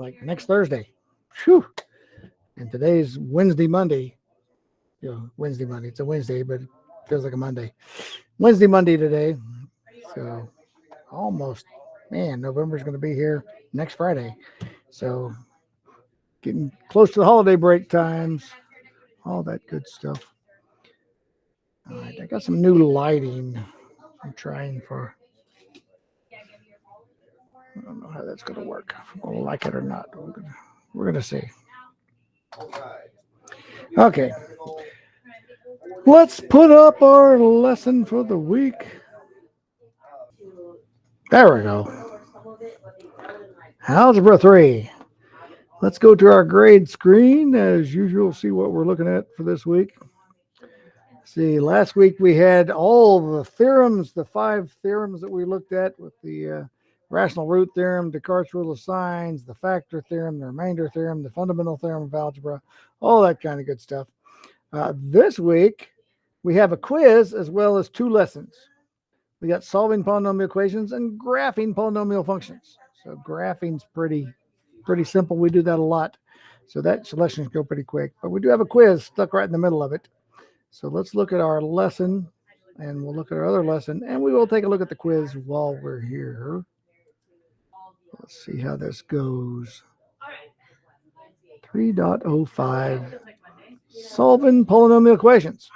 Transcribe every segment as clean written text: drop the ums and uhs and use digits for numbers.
like next Thursday. Whew. And today's Monday. Wednesday, Monday. It's a Wednesday, but it feels like a Monday. Monday today. So almost, man, November's going to be here next Friday. So getting close to the holiday break times, all that good stuff. All right, I got some new lighting I'm trying for. I don't know how that's going to work. If I'll like it or not. We're going to see. Okay. Let's put up our lesson for the week. There we go. Algebra 3. Let's go to our grade screen. As usual, see what we're looking at for this week. See, last week we had all the theorems, the 5 theorems that we looked at with the rational root theorem, Descartes' rule of signs, the factor theorem, the remainder theorem, the fundamental theorem of algebra, all that kind of good stuff. This week, we have a quiz as well as 2 lessons. We got solving polynomial equations and graphing polynomial functions. So graphing's pretty simple. We do that a lot. So that selections go pretty quick. But we do have a quiz stuck right in the middle of it. So let's look at our lesson, and we'll look at our other lesson, and we will take a look at the quiz while we're here. Let's see how this goes. 3.05, solving polynomial equations.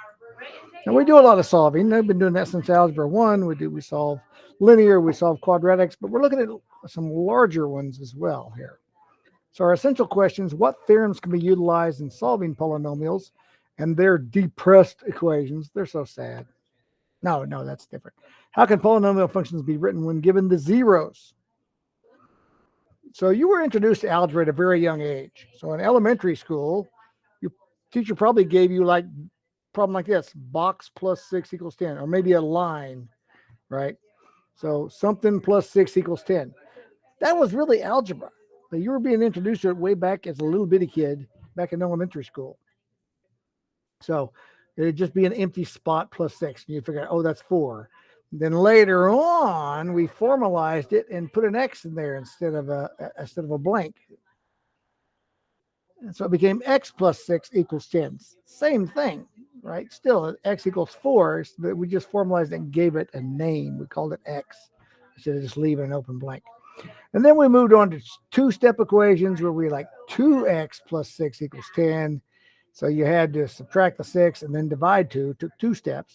Now we do a lot of solving. I've been doing that since Algebra 1. We solve linear, we solve quadratics, but we're looking at some larger ones as well here. So our essential questions: what theorems can be utilized in solving polynomials and their depressed equations? They're so sad. No, that's different. How can polynomial functions be written when given the zeros? So you were introduced to algebra at a very young age. So in elementary school, your teacher probably gave you like problem like this: box plus 6 equals 10, or maybe a line, right? So something plus 6 equals 10. That was really algebra. But you were being introduced to it way back as a little bitty kid back in elementary school. So it'd just be an empty spot plus 6. And you figure out, oh, that's 4. Then later on, we formalized it and put an X in there instead of a blank. And so it became X plus 6 equals 10. Same thing, right? Still, X equals 4, but we just formalized it and gave it a name. We called it X instead of just leaving an open blank. And then we moved on to 2-step equations where we like 2x plus 6 equals 10. So you had to subtract the 6 and then divide 2. Took 2 steps.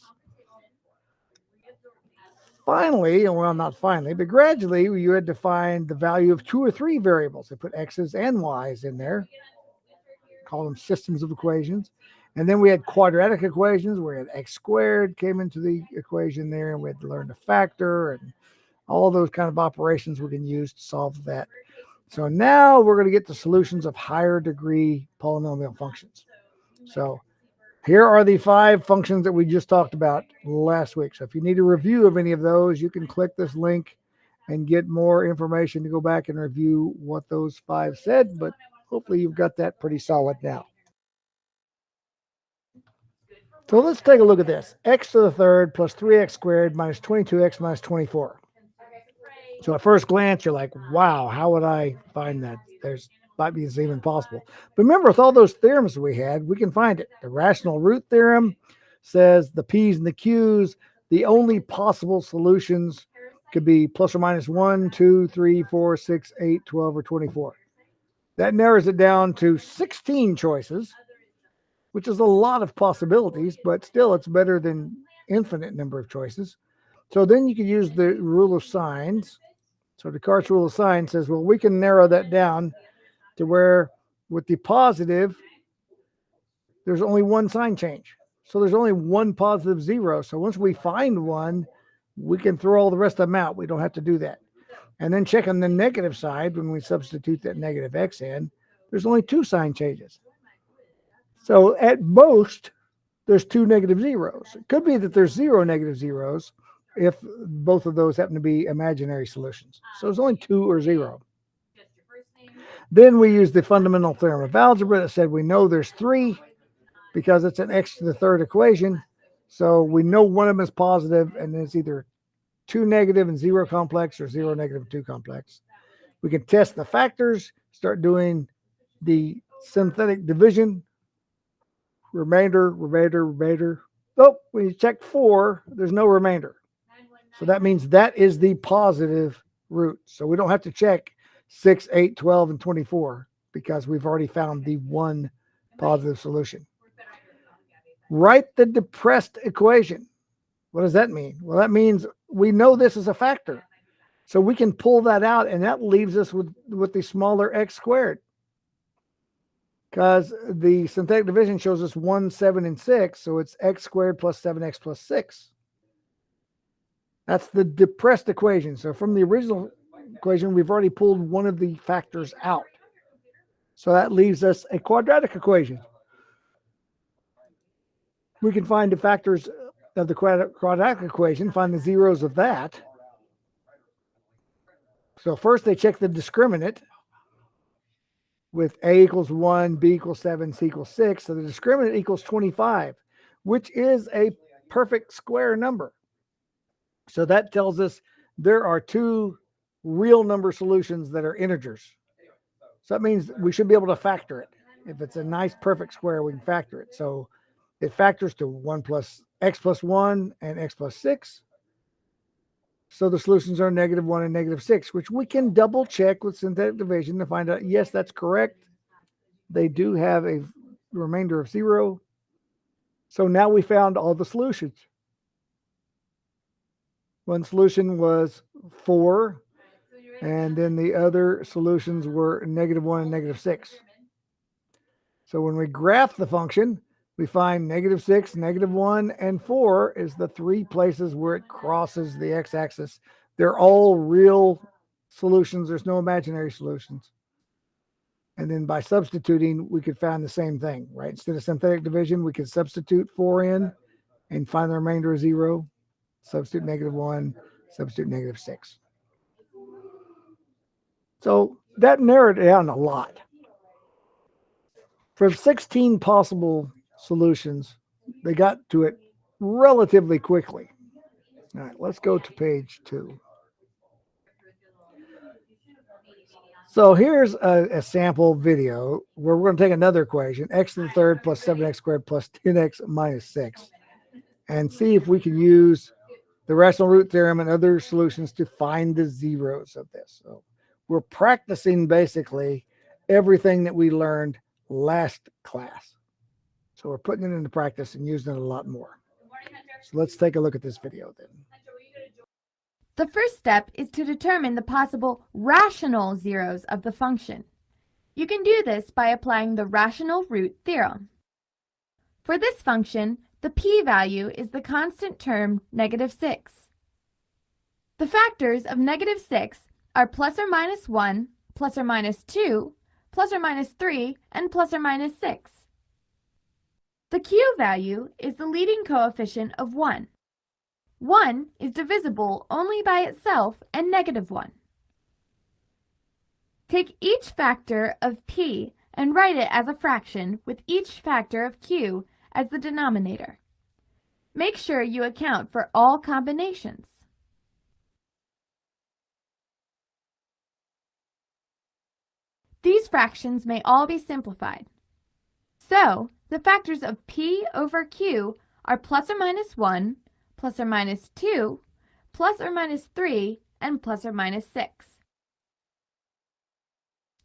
Finally, well, not finally, but gradually, you had to find the value of 2 or 3 variables. They put x's and y's in there. Call them systems of equations. And then we had quadratic equations where we had x squared came into the equation there, and we had to learn to factor and all those kind of operations we can use to solve that. So now we're going to get to solutions of higher degree polynomial functions. So here are the 5 functions that we just talked about last week. So if you need a review of any of those, you can click this link and get more information to go back and review what those 5 said. But hopefully you've got that pretty solid now. So let's take a look at this. X to the third plus 3x squared minus 22x minus 24. So at first glance, you're like, wow, how would I find that? Might be even possible. But remember, with all those theorems we had, we can find it. The rational root theorem says the P's and the Q's, the only possible solutions could be plus or minus 1, 2, 3, 4, 6, 8, 12, or 24. That narrows it down to 16 choices, which is a lot of possibilities, but still it's better than infinite number of choices. So then you can use the rule of signs. So Descartes' rule of signs says, well, we can narrow that down to where with the positive, there's only one sign change. So there's only one positive 0. So once we find one, we can throw all the rest of them out. We don't have to do that. And then check on the negative side when we substitute that negative x in, there's only 2 sign changes. So at most, there's 2 negative zeros. It could be that there's 0 negative zeros if both of those happen to be imaginary solutions. So it's only 2 or 0. Then we use the fundamental theorem of algebra that said we know there's 3 because it's an x to the third equation. So we know one of them is positive, and it's either 2 negative and 0 complex or 0 negative and 2 complex. We can test the factors. start doing the synthetic division, remainder. Oh, when you check 4, there's no remainder. So that means that is the positive root. So we don't have to check 6, 8, 12, and 24 because we've already found the one positive solution. Write the depressed equation. What does that mean? Well, that means we know this is a factor. So we can pull that out, and that leaves us with the smaller x squared. Because the synthetic division shows us 1, 7, and 6, so it's x squared plus 7x plus 6. That's the depressed equation. So from the original equation, we've already pulled one of the factors out. So that leaves us a quadratic equation. We can find the factors of the quadratic equation, find the zeros of that. So first they check the discriminant with a equals 1, b equals 7, c equals 6. So the discriminant equals 25, which is a perfect square number. So that tells us there are two real number solutions that are integers. So that means we should be able to factor it. If it's a nice perfect square, we can factor it. So it factors to 1 plus x plus 1 and x plus 6. So the solutions are -1 and -6, which we can double check with synthetic division to find out, yes, that's correct. They do have a remainder of 0. So now we found all the solutions. One solution was 4, and then the other solutions were -1 and -6. So when we graph the function, we find -6, -1, and 4 is the 3 places where it crosses the x-axis. They're all real solutions. There's no imaginary solutions. And then by substituting, we could find the same thing, right? Instead of synthetic division, we could substitute 4 in and find the remainder of 0. Substitute -1, substitute -6. So that narrowed it down a lot. For 16 possible solutions, they got to it relatively quickly. All right, let's go to page 2. So here's a sample video where we're going to take another equation, x to the third plus 7x squared plus 10x minus 6, and see if we can use the rational root theorem and other solutions to find the zeros of this. So we're practicing basically everything that we learned last class. So we're putting it into practice and using it a lot more. So let's take a look at this video then. The first step is to determine the possible rational zeros of the function. You can do this by applying the rational root theorem. For this function, the p-value is the constant term -6. The factors of -6 are plus or minus 1, plus or minus 2, plus or minus 3, and plus or minus 6. The q value is the leading coefficient of 1. 1 is divisible only by itself and -1. Take each factor of p and write it as a fraction with each factor of q as the denominator. Make sure you account for all combinations. These fractions may all be simplified. So, the factors of p over q are plus or minus 1, plus or minus 2, plus or minus 3, and plus or minus 6.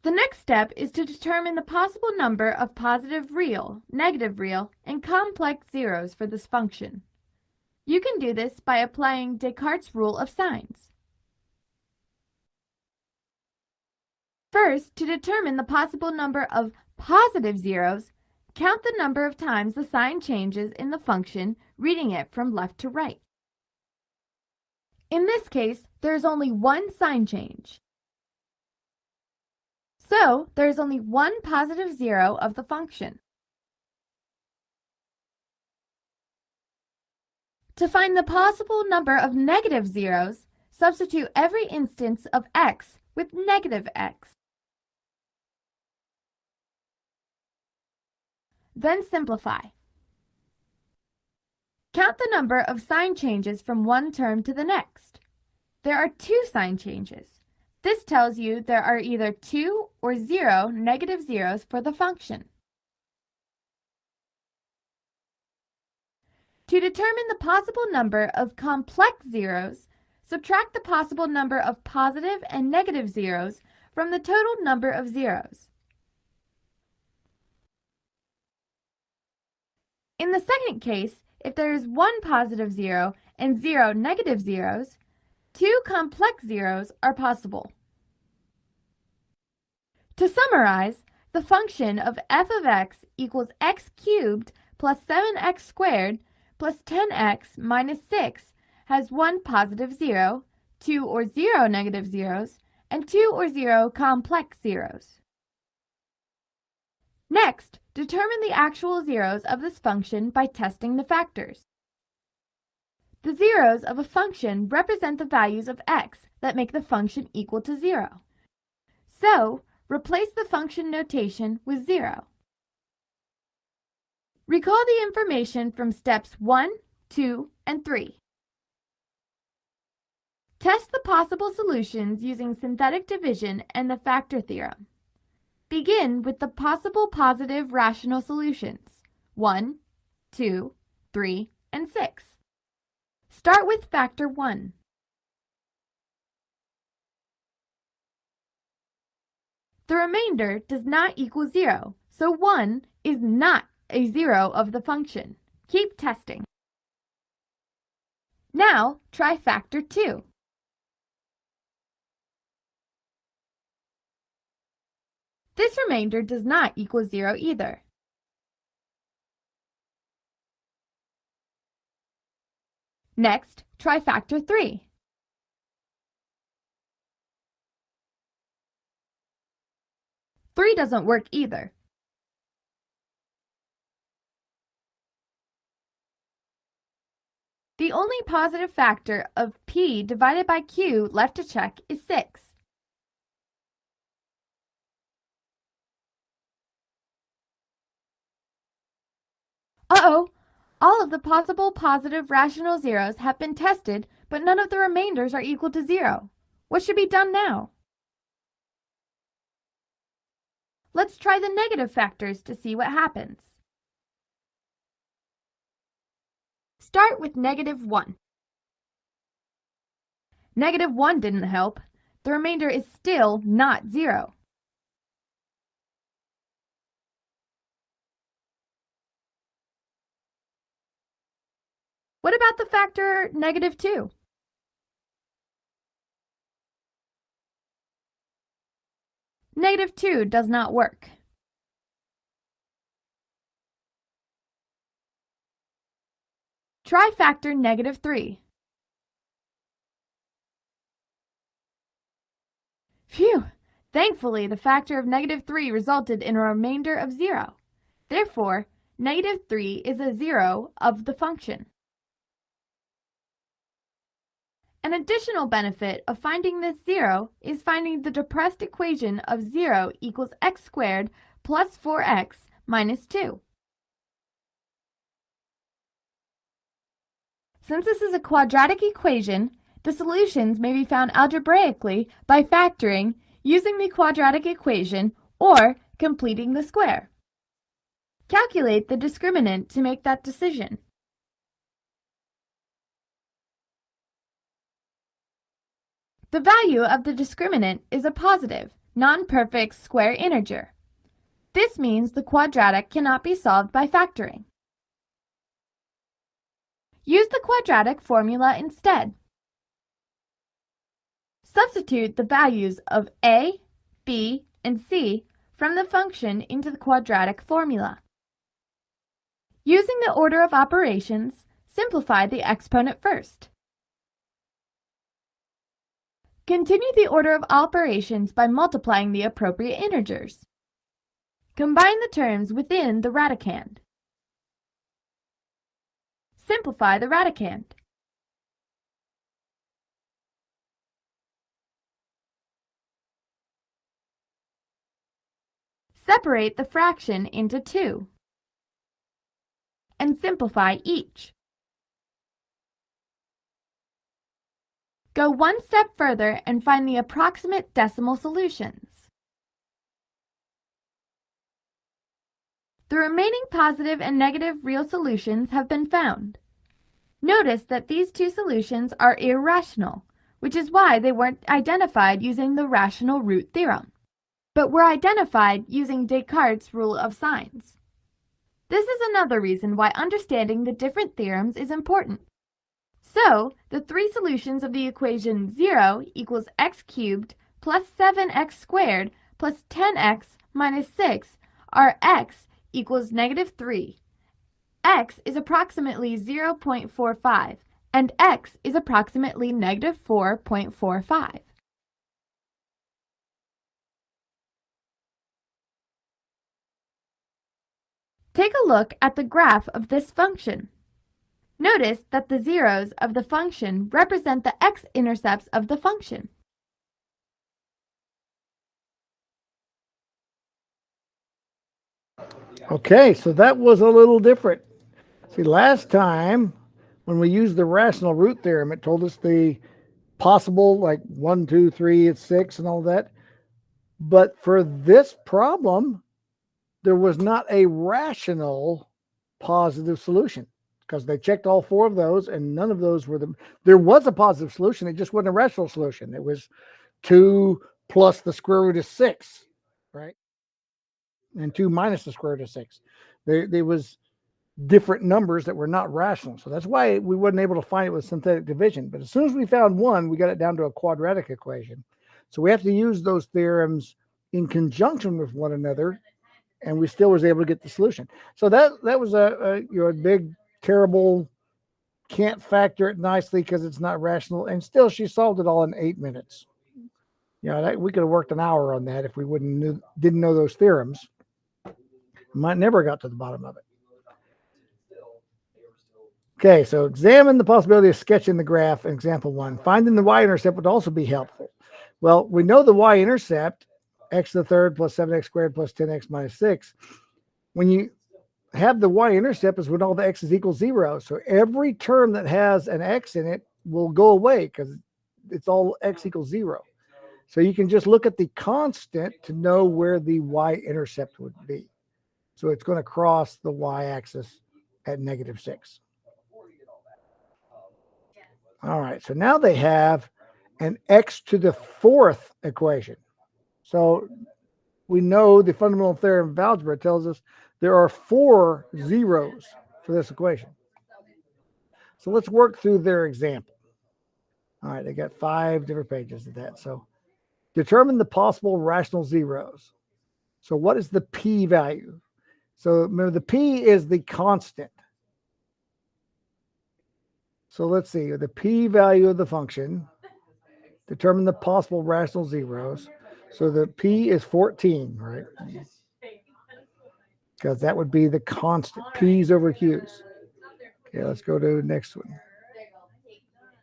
The next step is to determine the possible number of positive real, negative real, and complex zeros for this function. You can do this by applying Descartes' rule of signs. First, to determine the possible number of positive zeros, count the number of times the sign changes in the function, reading it from left to right. In this case, there is only one sign change. So, there is only one positive zero of the function. To find the possible number of negative zeros, substitute every instance of x with negative x. Then simplify. Count the number of sign changes from one term to the next. There are two sign changes. This tells you there are either 2 or 0 negative zeros for the function. To determine the possible number of complex zeros, subtract the possible number of positive and negative zeros from the total number of zeros. In the second case, if there is 1 positive zero and 0 negative zeros, 2 complex zeros are possible. To summarize, the function of f of x equals x cubed plus 7x squared plus 10x minus 6 has 1 positive zero, 2 or 0 negative zeros, and 2 or 0 complex zeros. Next, determine the actual zeros of this function by testing the factors. The zeros of a function represent the values of x that make the function equal to 0. So, replace the function notation with 0. Recall the information from steps 1, 2, and 3. Test the possible solutions using synthetic division and the factor theorem. Begin with the possible positive rational solutions, 1, 2, 3, and 6. Start with factor 1. The remainder does not equal 0, so 1 is not a zero of the function. Keep testing. Now, try factor 2. This remainder does not equal 0 either. Next, try factor 3. Three doesn't work either. The only positive factor of p divided by q left to check is 6. Uh-oh! All of the possible positive rational zeros have been tested, but none of the remainders are equal to 0. What should be done now? Let's try the negative factors to see what happens. Start with negative 1. Negative 1 didn't help. The remainder is still not 0. What about the factor negative 2? Negative 2 does not work. Try factor negative 3. Phew! Thankfully, the factor of negative 3 resulted in a remainder of 0. Therefore, negative 3 is a zero of the function. An additional benefit of finding this zero is finding the depressed equation of 0 equals x squared plus 4x minus 2. Since this is a quadratic equation, the solutions may be found algebraically by factoring, using the quadratic equation, or completing the square. Calculate the discriminant to make that decision. The value of the discriminant is a positive, non-perfect square integer. This means the quadratic cannot be solved by factoring. Use the quadratic formula instead. Substitute the values of a, b, and c from the function into the quadratic formula. Using the order of operations, simplify the exponent first. Continue the order of operations by multiplying the appropriate integers. Combine the terms within the radicand. Simplify the radicand. Separate the fraction into 2 and simplify each. go one step further and find the approximate decimal solutions. The remaining positive and negative real solutions have been found. Notice that these two solutions are irrational, which is why they weren't identified using the rational root theorem, but were identified using Descartes' rule of signs. This is another reason why understanding the different theorems is important. So, the three solutions of the equation 0 equals x cubed plus 7x squared plus 10x minus 6 are x equals negative 3. X is approximately 0.45, and x is approximately negative 4.45. Take a look at the graph of this function. Notice that the zeros of the function represent the x-intercepts of the function. Okay, so that was a little different. See, last time when we used the rational root theorem, it told us the possible, like 1, 2, 3, it's 6 and all that. But for this problem, there was not a rational positive solution because they checked all four of those and none of those were there was a positive solution. It just wasn't a rational solution. It was 2 plus the square root of 6, right? And 2 minus the square root of 6. There was different numbers that were not rational. So that's why we wasn't able to find it with synthetic division. But as soon as we found one, we got it down to a quadratic equation. So we have to use those theorems in conjunction with one another, and we still was able to get the solution. So that was a big, terrible, can't factor it nicely because it's not rational. And still, she solved it all in 8 minutes. We could have worked an hour on that if we didn't know those theorems. Might never got to the bottom of it. Okay, so examine the possibility of sketching the graph in example 1. Finding the y-intercept would also be helpful. Well, we know the y-intercept, x to the third plus 7x squared plus 10x minus 6. When you have the y-intercept is when all the x's equal 0. So every term that has an x in it will go away because it's all x equals 0. So you can just look at the constant to know where the y-intercept would be. So it's going to cross the y-axis at negative 6. All right, so now they have an x to the fourth equation. So we know the fundamental theorem of algebra tells us there are 4 zeros for this equation. So let's work through their example. All right, they got 5 different pages of that. So determine the possible rational zeros. So what is the p value? So remember, the p is the constant. So let's see, the p value of the function, determine the possible rational zeros. So the p is 14, right? Because that would be the constant, p's over q's. Okay, let's go to the next one.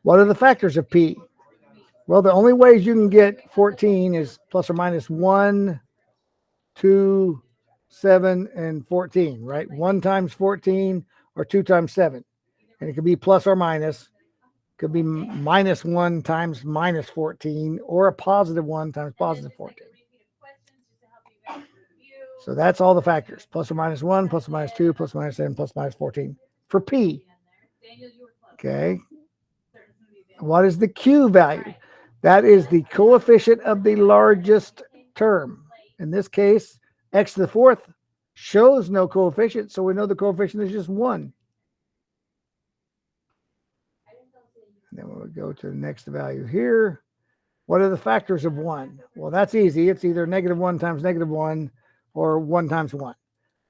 What are the factors of p? Well, the only ways you can get 14 is plus or minus 1, 2, 7, and 14, right? 1 times 14 or 2 times 7. And it could be plus or minus. Could be minus 1 times minus 14 or a positive 1 times positive 14. So that's all the factors. Plus or minus 1, plus or minus 2, plus or minus 7, plus or minus 14 for P. Okay. What is the Q value? That is the coefficient of the largest term. In this case, x to the fourth shows no coefficient, so we know the coefficient is just 1. And then we'll go to the next value here. What are the factors of 1? Well, that's easy. It's either negative 1 times negative 1 or 1 times 1.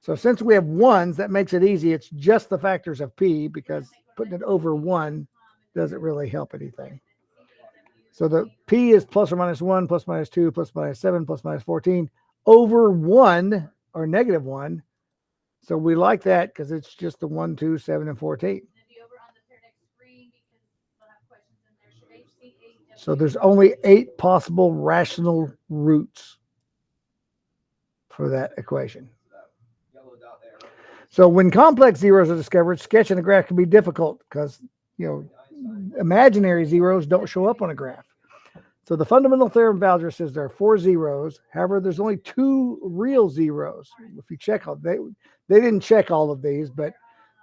So since we have 1s, that makes it easy. It's just the factors of P because putting it over 1 doesn't really help anything. So the P is plus or minus 1, plus minus 2, plus minus 7, plus minus 14 over 1 or negative 1. So we like that because it's just the 1, 2, 7, and 14. So there's only 8 possible rational roots for that equation. So when complex zeros are discovered, sketching a graph can be difficult because, imaginary zeros don't show up on a graph. So the fundamental theorem of algebra says there are 4 zeros. However, there's only 2 real zeros. If you check all, they didn't check all of these, but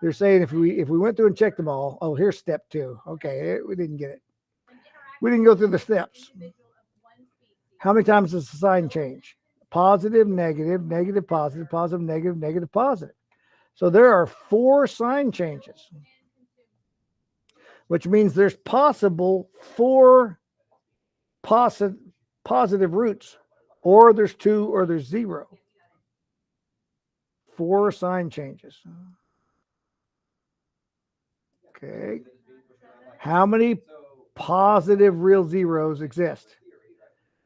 they're saying if we went through and checked them all, oh, here's step 2. Okay, we didn't get it. We didn't go through the steps. How many times does the sign change? Positive, negative, negative, positive, positive, negative, negative, positive. So there are 4 sign changes, which means there's possible 4 positive roots, or there's 2 or there's 0. 4 sign changes. Okay. How many positive real zeros exist?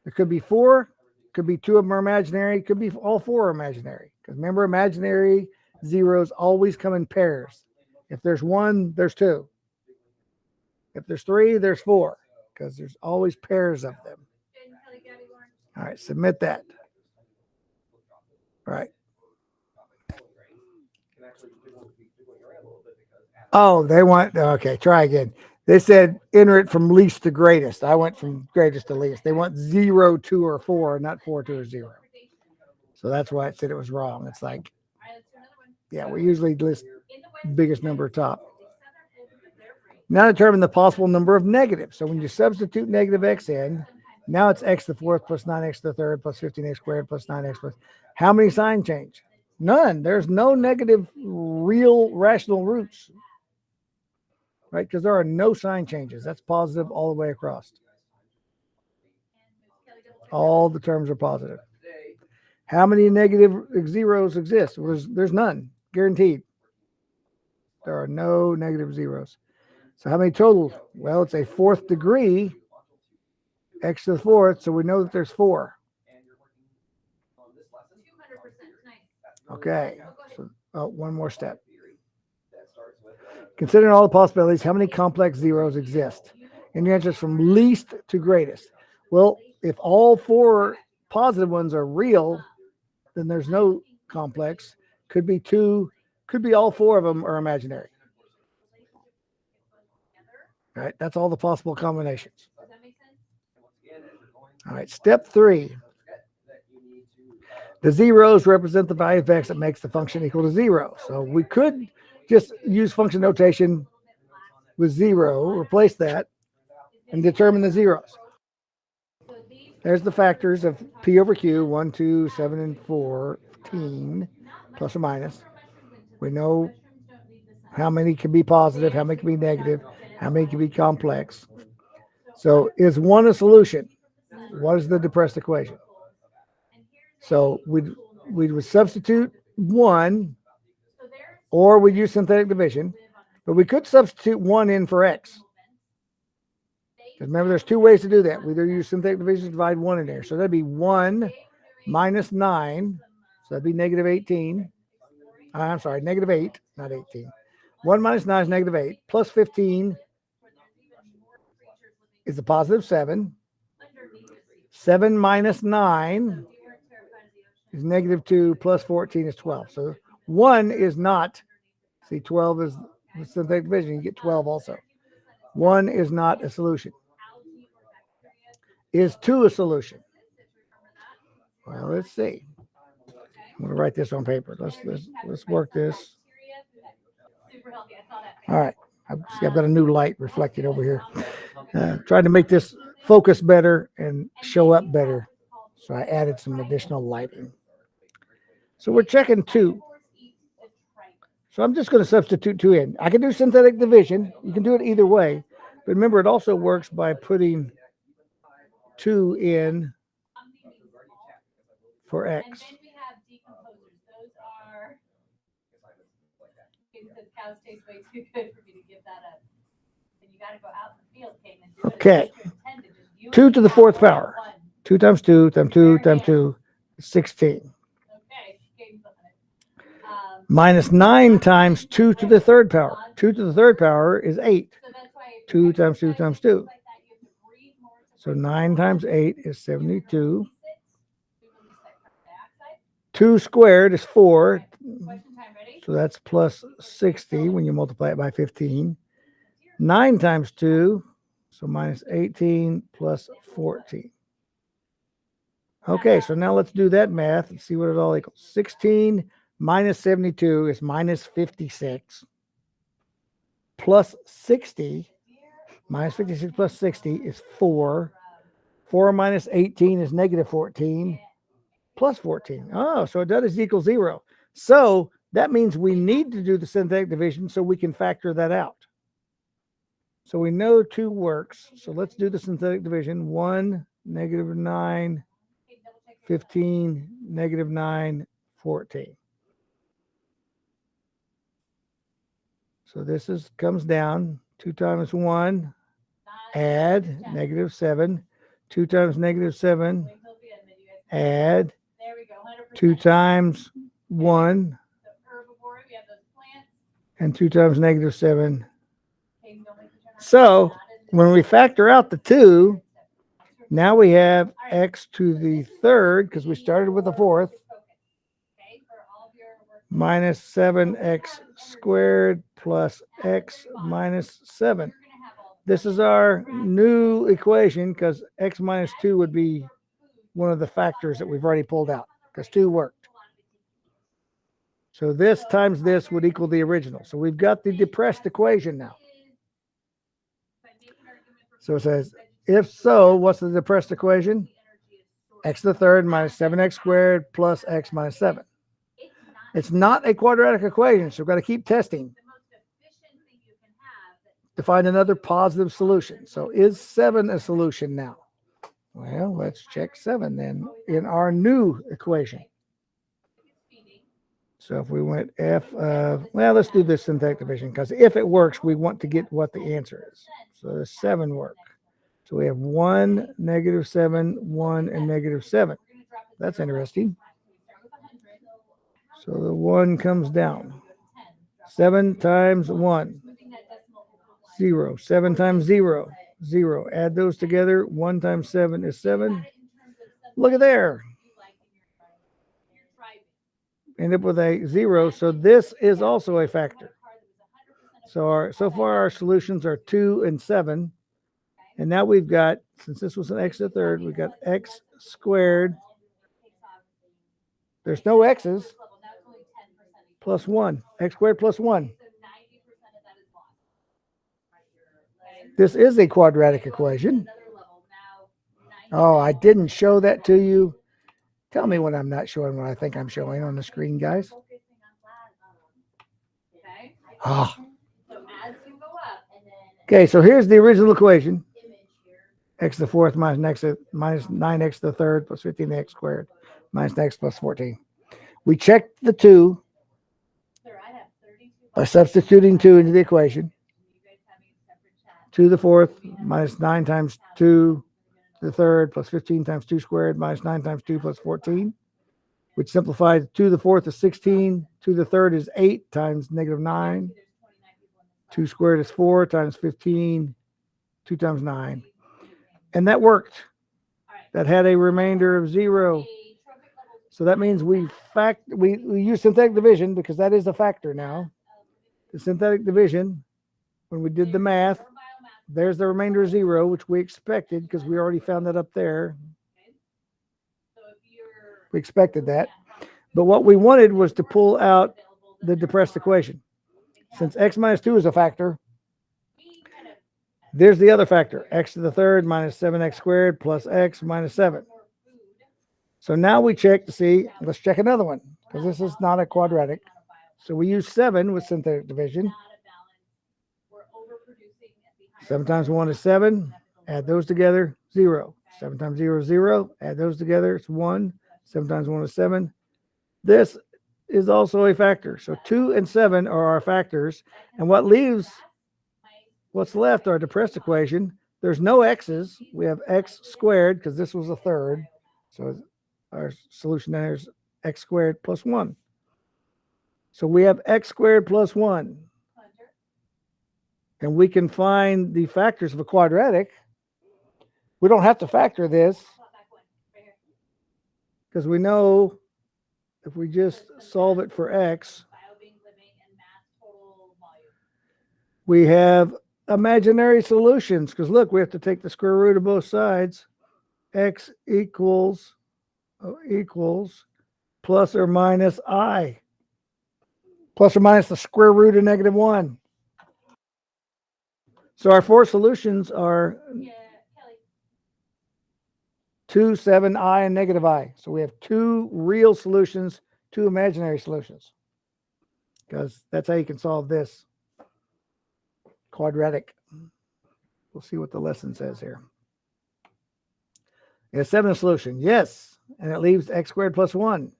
There could be 4, could be 2 of them are imaginary, could be all 4 are imaginary. Because remember, imaginary zeros always come in pairs. If there's 1, there's 2. If there's 3, there's 4. Because there's always pairs of them. All right, submit that. All right. Oh, they want, okay, try again. They said enter it from least to greatest. I went from greatest to least. They want 0, 2, or 4, not 4, 2, or 0. So that's why it said it was wrong. It's like, yeah, we usually list biggest number top. Now determine the possible number of negatives. So when you substitute negative x in, now it's x to the fourth plus 9x to the third plus 15x squared plus 9x plus. How many sign change? None. There's no negative real rational roots, right? Because there are no sign changes. That's positive all the way across. All the terms are positive. How many negative zeros exist? There's none. Guaranteed. There are no negative zeros. So how many total? Well, it's a 4th degree, x to the 4th, so we know that there's 4. Okay, so one more step. Considering all the possibilities, how many complex zeros exist? And your answer is from least to greatest. Well, if all 4 positive ones are real, then there's no complex. Could be 2, could be all 4 of them are imaginary. All right, that's all the possible combinations. All right, step 3. The zeros represent the value of x that makes the function equal to 0. So we could just use function notation with 0, replace that, and determine the zeros. There's the factors of p over q, 1, 2, 7, and 14, plus or minus. We know how many can be positive, how many can be negative, how many can be complex. So is 1 a solution? What is the depressed equation? So we would substitute 1, or we'd use synthetic division, but we could substitute 1 in for x. Remember, there's 2 ways to do that. We either use synthetic division to divide 1 in there. So that'd be 1 minus 9. So that'd be negative 18. I'm sorry, negative 8, not 18. 1 minus 9 is negative 8. Plus 15 is a positive 7. 7 minus 9 is negative 2. Plus 14 is 12. So 1 is not, see, 12 is the synthetic division. You get 12 also. 1 is not a solution. Is 2 a solution? Well, let's see. I'm going to write this on paper. Let's work this. All right. I've got a new light reflected over here. Trying to make this focus better and show up better. So I added some additional lighting. So we're checking 2. So I'm just going to substitute 2 in. I can do synthetic division. You can do it either way. But remember, it also works by putting 2 in for x. Okay. 2 to the 4th power. 2 times 2 times 2 times 2 is 16. Minus 9 times 2 to the 3rd power. 2 to the 3rd power is 8. 2 times 2 times 2. So 9 times 8 is 72. 2 squared is 4. So that's plus 60 when you multiply it by 15. 9 times 2, so minus 18 plus 14. Okay, so now let's do that math and see what it all equals. 16 minus 72 is minus 56. Plus 60, minus 56 plus 60 is 4. 4 minus 18 is negative 14. Plus 14. Oh, so it does equal 0. So that means we need to do the synthetic division so we can factor that out. So we know 2 works. So let's do the synthetic division. 1, negative 9, 15, negative 9, 14. So this comes down. 2 times 1, add, negative 7. 2 times negative 7, add. 2 times 1, and 2 times negative 7. So when we factor out the 2, now we have x to the third, because we started with the fourth, minus 7x squared plus x minus 7. This is our new equation because x minus 2 would be one of the factors that we've already pulled out because 2 worked. So this times this would equal the original. So we've got the depressed equation now. So it says, if so, what's the depressed equation? X to the third minus 7x squared plus x minus 7. It's not a quadratic equation, so we've got to keep testing to find another positive solution. So is 7 a solution now? Well, let's check 7 then in our new equation. So if we went f of, well, let's do this synthetic division because if it works, we want to get what the answer is. So the 7 work. So we have 1, negative 7, 1, and negative 7. That's interesting. So the 1 comes down. 7 times 1, 0. 7 times 0, 0. Add those together. 1 times 7 is 7. Look at there. End up with a 0. So this is also a factor. So far our solutions are 2 and 7. And now we've got, since this was an x to the third, we've got x squared. There's no x's. Plus 1. X squared plus 1. This is a quadratic equation. Oh, I didn't show that to you. Tell me when I'm not showing what I think I'm showing on the screen, guys. Oh. Okay, so here's the original equation. X to the fourth minus 9x to the third plus 15x squared minus x plus 14. We checked the 2 by substituting 2 into the equation. 2 to the fourth minus 9 times 2 to the third plus 15 times 2 squared minus 9 times 2 plus 14, which simplifies 2 to the fourth is 16. 2 to the third is 8 times negative 9. 2 squared is 4 times 15. 2 times 9. And that worked. That had a remainder of 0. So that means we use synthetic division because that is a factor now. The synthetic division, when we did the math, there's the remainder of 0, which we expected because we already found that up there. We expected that. But what we wanted was to pull out the depressed equation. Since x minus 2 is a factor, there's the other factor, x to the third minus 7x squared plus x minus 7. So now we check to see, let's check another one, because this is not a quadratic. So we use 7 with synthetic division. 7 times 1 is 7. Add those together, 0. 7 times 0 is 0. Add those together, it's 1. 7 times 1 is 7. This is also a factor. So 2 and 7 are our factors. And what's left, our depressed equation, there's no x's. We have x squared because this was a third. So our solution there is x squared plus 1. So we have x squared plus 1. And we can find the factors of a quadratic. We don't have to factor this because we know if we just solve it for x, we have imaginary solutions, because look, we have to take the square root of both sides. X equals plus or minus I. Plus or minus the square root of -1. So our four solutions are 2, 7, I, and -I. So we have two real solutions, two imaginary solutions. Because that's how you can solve this quadratic. We'll see what the lesson says here. Is 7 a solution? Yes. And it leaves x squared plus 1.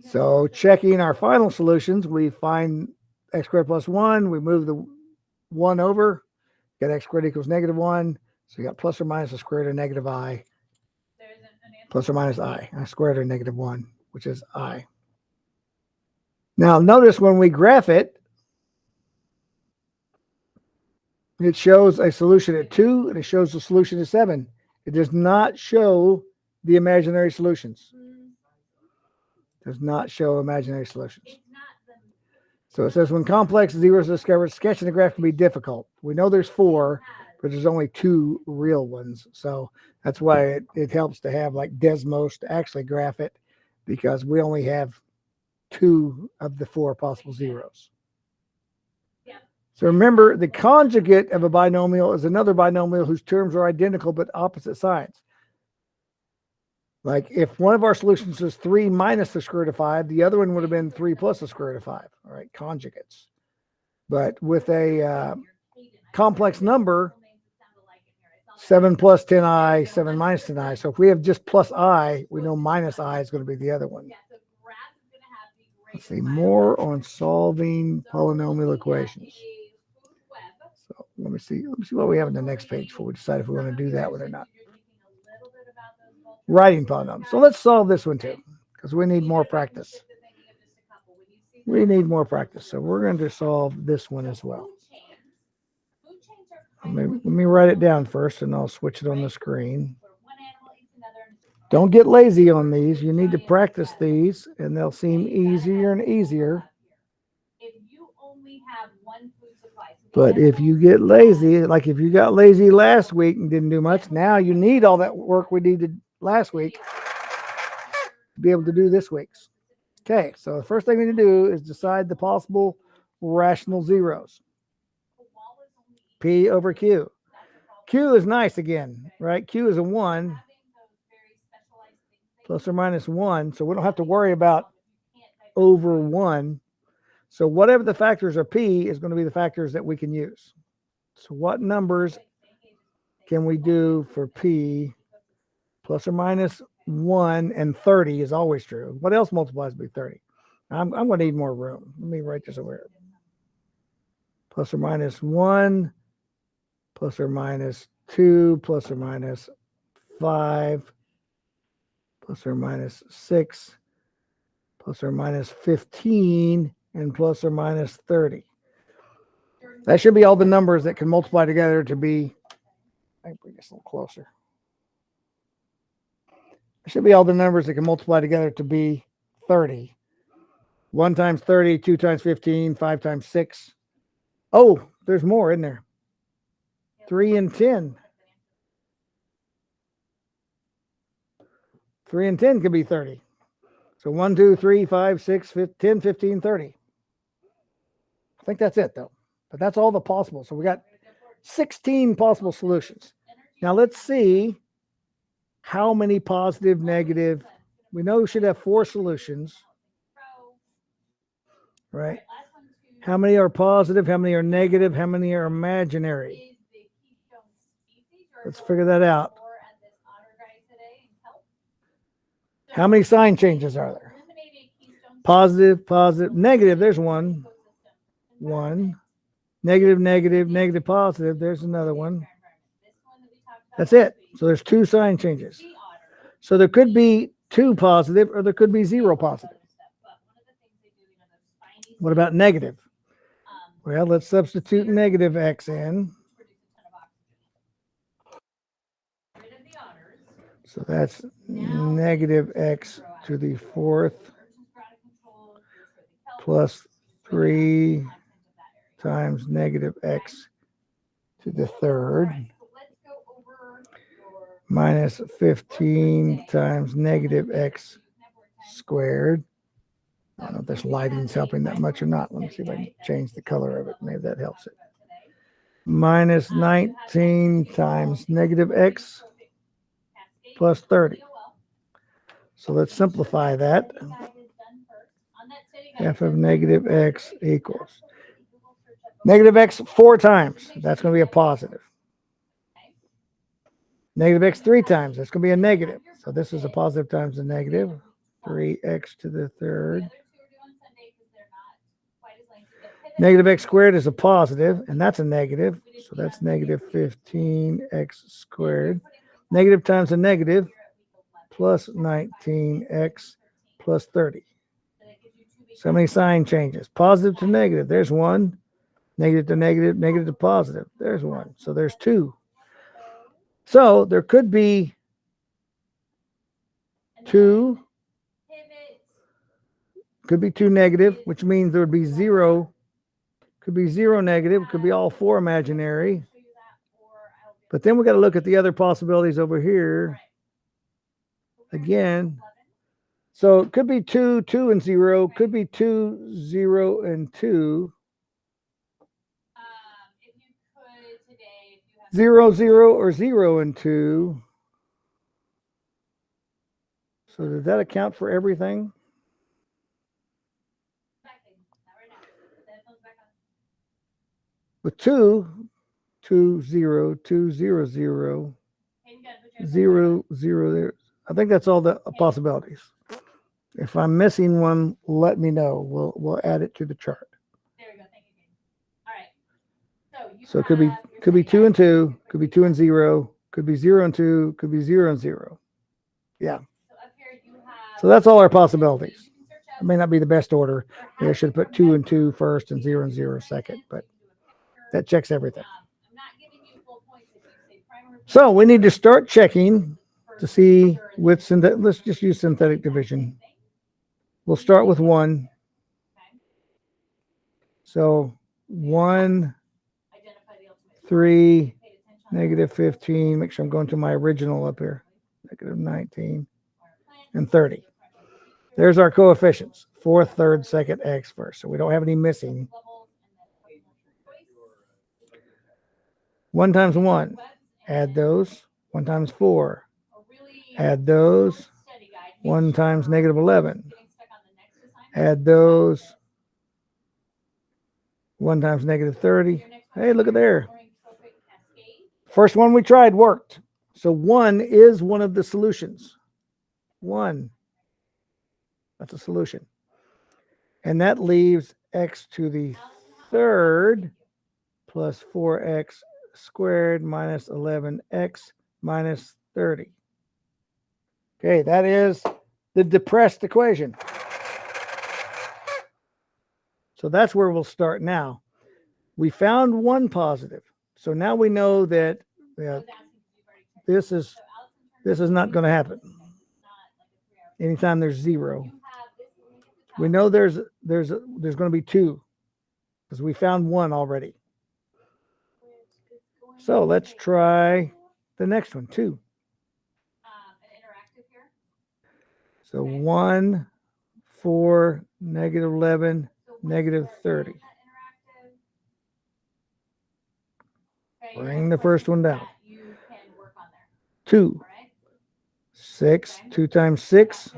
So checking our final solutions, we find x squared plus 1. We move the 1 over. Got x squared equals -1. So you got plus or minus the square root of -I. Plus or minus I squared or -1, which is I. Now notice when we graph it, it shows a solution at 2 and it shows a solution at 7. It does not show the imaginary solutions. Does not show imaginary solutions. So it says when complex zeros are discovered, sketching the graph can be difficult. We know there's 4, but there's only 2 real ones. So that's why it helps to have like Desmos to actually graph it, because we only have 2 of the 4 possible zeros. So remember, the conjugate of a binomial is another binomial whose terms are identical but opposite signs. Like if one of our solutions is 3 minus the square root of 5, the other one would have been 3 plus the square root of 5. All right, conjugates. But with a complex number, 7 plus 10i, 7 minus 10i. So if we have just plus I, we know minus I is going to be the other one. Let's see, more on solving polynomial equations. So let me see what we have on the next page before we decide if we want to do that one or not. Writing polynomials. So let's solve this one too, because we need more practice. We need more practice. So we're going to solve this one as well. Let me write it down first and I'll switch it on the screen. Don't get lazy on these. You need to practice these and they'll seem easier and easier. But if you get lazy, like if you got lazy last week and didn't do much, now you need all that work we needed last week to be able to do this week's. Okay, so the first thing we need to do is decide the possible rational zeros. P over Q. Q is nice again, right? Q is a 1 plus or minus 1, so we don't have to worry about over 1. So whatever the factors are P is going to be the factors that we can use. So what numbers can we do for P? Plus or minus 1 and 30 is always true. What else multiplies by 30? I'm going to need more room. Let me write this over here. Plus or minus 1, plus or minus 2, plus or minus 5, plus or minus 6, plus or minus 15, and plus or minus 30. That should be all the numbers that can multiply together to be, I can bring this a little closer. It should be all the numbers that can multiply together to be 30. 1 times 30, 2 times 15, 5 times 6. Oh, there's more in there. 3 and 10. 3 and 10 could be 30. So 1, 2, 3, 5, 6, 10, 15, 30. I think that's it though. But that's all the possible. So we got 16 possible solutions. Now let's see how many positive, negative. We know we should have 4 solutions. Right? How many are positive? How many are negative? How many are imaginary? Let's figure that out. How many sign changes are there? Positive, positive, negative. There's one. Negative, negative, negative, positive. There's another one. That's it. So there's 2 sign changes. So there could be 2 positive or there could be 0 positive. What about negative? Well, let's substitute negative x in. So that's negative x to the 4th plus 3 times negative x to the third minus 15 times negative x squared. I don't know if this lighting's helping that much or not. Let me see if I can change the color of it. Maybe that helps it. Minus 19 times negative x plus 30. So let's simplify that. F of negative x equals negative x 4 times. That's going to be a positive. Negative x 3 times. That's going to be a negative. So this is a positive times a negative. 3x to the third. Negative x squared is a positive, and that's a negative. So that's negative 15x squared. Negative times a negative plus 19x plus 30. So many sign changes. Positive to negative. There's one. Negative to negative, negative to positive. There's one. So there's two. So there could be 2. Could be 2 negative, which means there would be 0. Could be 0 negative. Could be all 4 imaginary. But then we got to look at the other possibilities over here. Again. So it could be 2, 2, and 0. Could be 2, 0, and 2. 0, 0, or 0 and 2. So does that account for everything? With 2, 2, 0, 2, 0, 0, 0, 0 there. I think that's all the possibilities. If I'm missing one, let me know. We'll add it to the chart. There we go. Thank you, All right. So it could be 2 and 2, could be 2 and 0, could be 0 and 2, could be 0 and 0. Yeah. So that's all our possibilities. It may not be the best order. Maybe I should put 2 and 2 first and 0 and 0 second, but that checks everything. So we need to start checking to see with let's just use synthetic division. We'll start with 1. So 1, 3, negative 15. Make sure I'm going to my original up here. Negative 19 and 30. There's our coefficients. 4th, 3rd, 2nd, x first. So we don't have any missing. 1 times 1. Add those. 1 times 4. Add those. 1 times negative 11. Add those. 1 times negative 30. Hey, look at there. First one we tried worked. So 1 is one of the solutions. 1. That's a solution. And that leaves x to the third plus 4x squared minus 11x minus 30. Okay, that is the depressed equation. So that's where we'll start now. We found 1 positive. So now we know that this is not going to happen. Anytime there's 0. We know there's going to be 2 because we found 1 already. So let's try the next one, 2. So 1, 4, negative 11, negative 30. Bring the first one down. 2. 6, 2 times 6.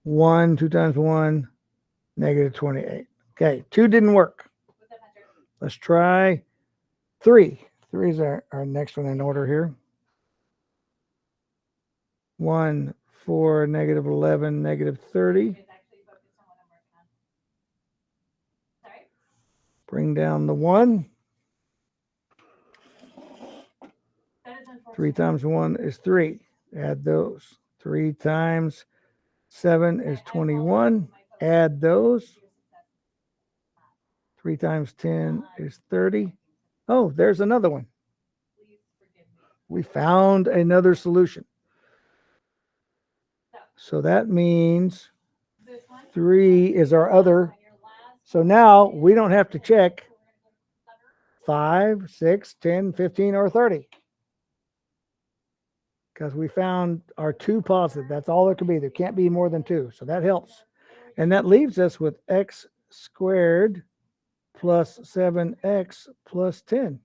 1, 2 times 1, negative 28. Okay, 2 didn't work. Let's try 3. 3 is our next one in order here. 1, 4, negative 11, negative 30. Bring down the 1. 3 times 1 is 3. Add those. 3 times 7 is 21. Add those. 3 times 10 is 30. Oh, there's another one. We found another solution. So that means 3 is our other So now we don't have to check 5, 6, 10, 15, or 30. Because we found our two positive. That's all there can be. There can't be more than two. So that helps. And that leaves us with x squared plus 7x plus 10.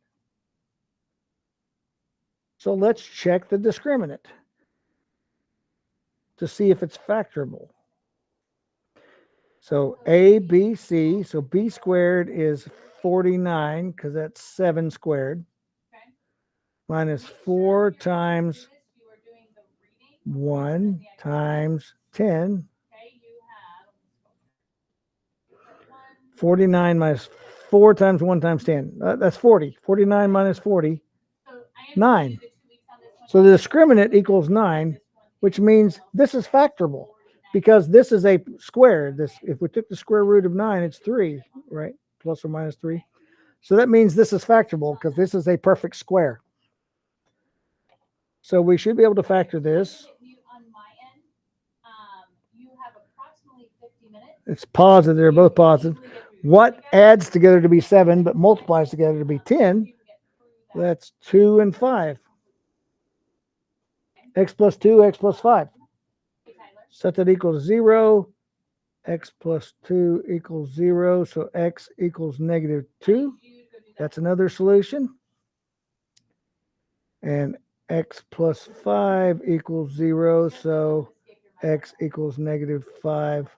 So let's check the discriminant to see if it's factorable. So A, B, C. So B squared is 49 because that's 7 squared minus 4 times 1 times 10. 49 minus 4 times 1 times 10. That's 40. 49 minus 40, 9. So the discriminant equals 9, which means this is factorable because this is a square. This, if we took the square root of 9, it's 3, right? Plus or minus 3. So that means this is factorable because this is a perfect square. So we should be able to factor this. It's positive. They're both positive. What adds together to be 7 but multiplies together to be 10? That's 2 and 5. X plus 2, x plus 5. Set that equals 0. X plus 2 equals 0. So x equals negative 2. That's another solution. And x plus 5 equals 0. So x equals negative 5.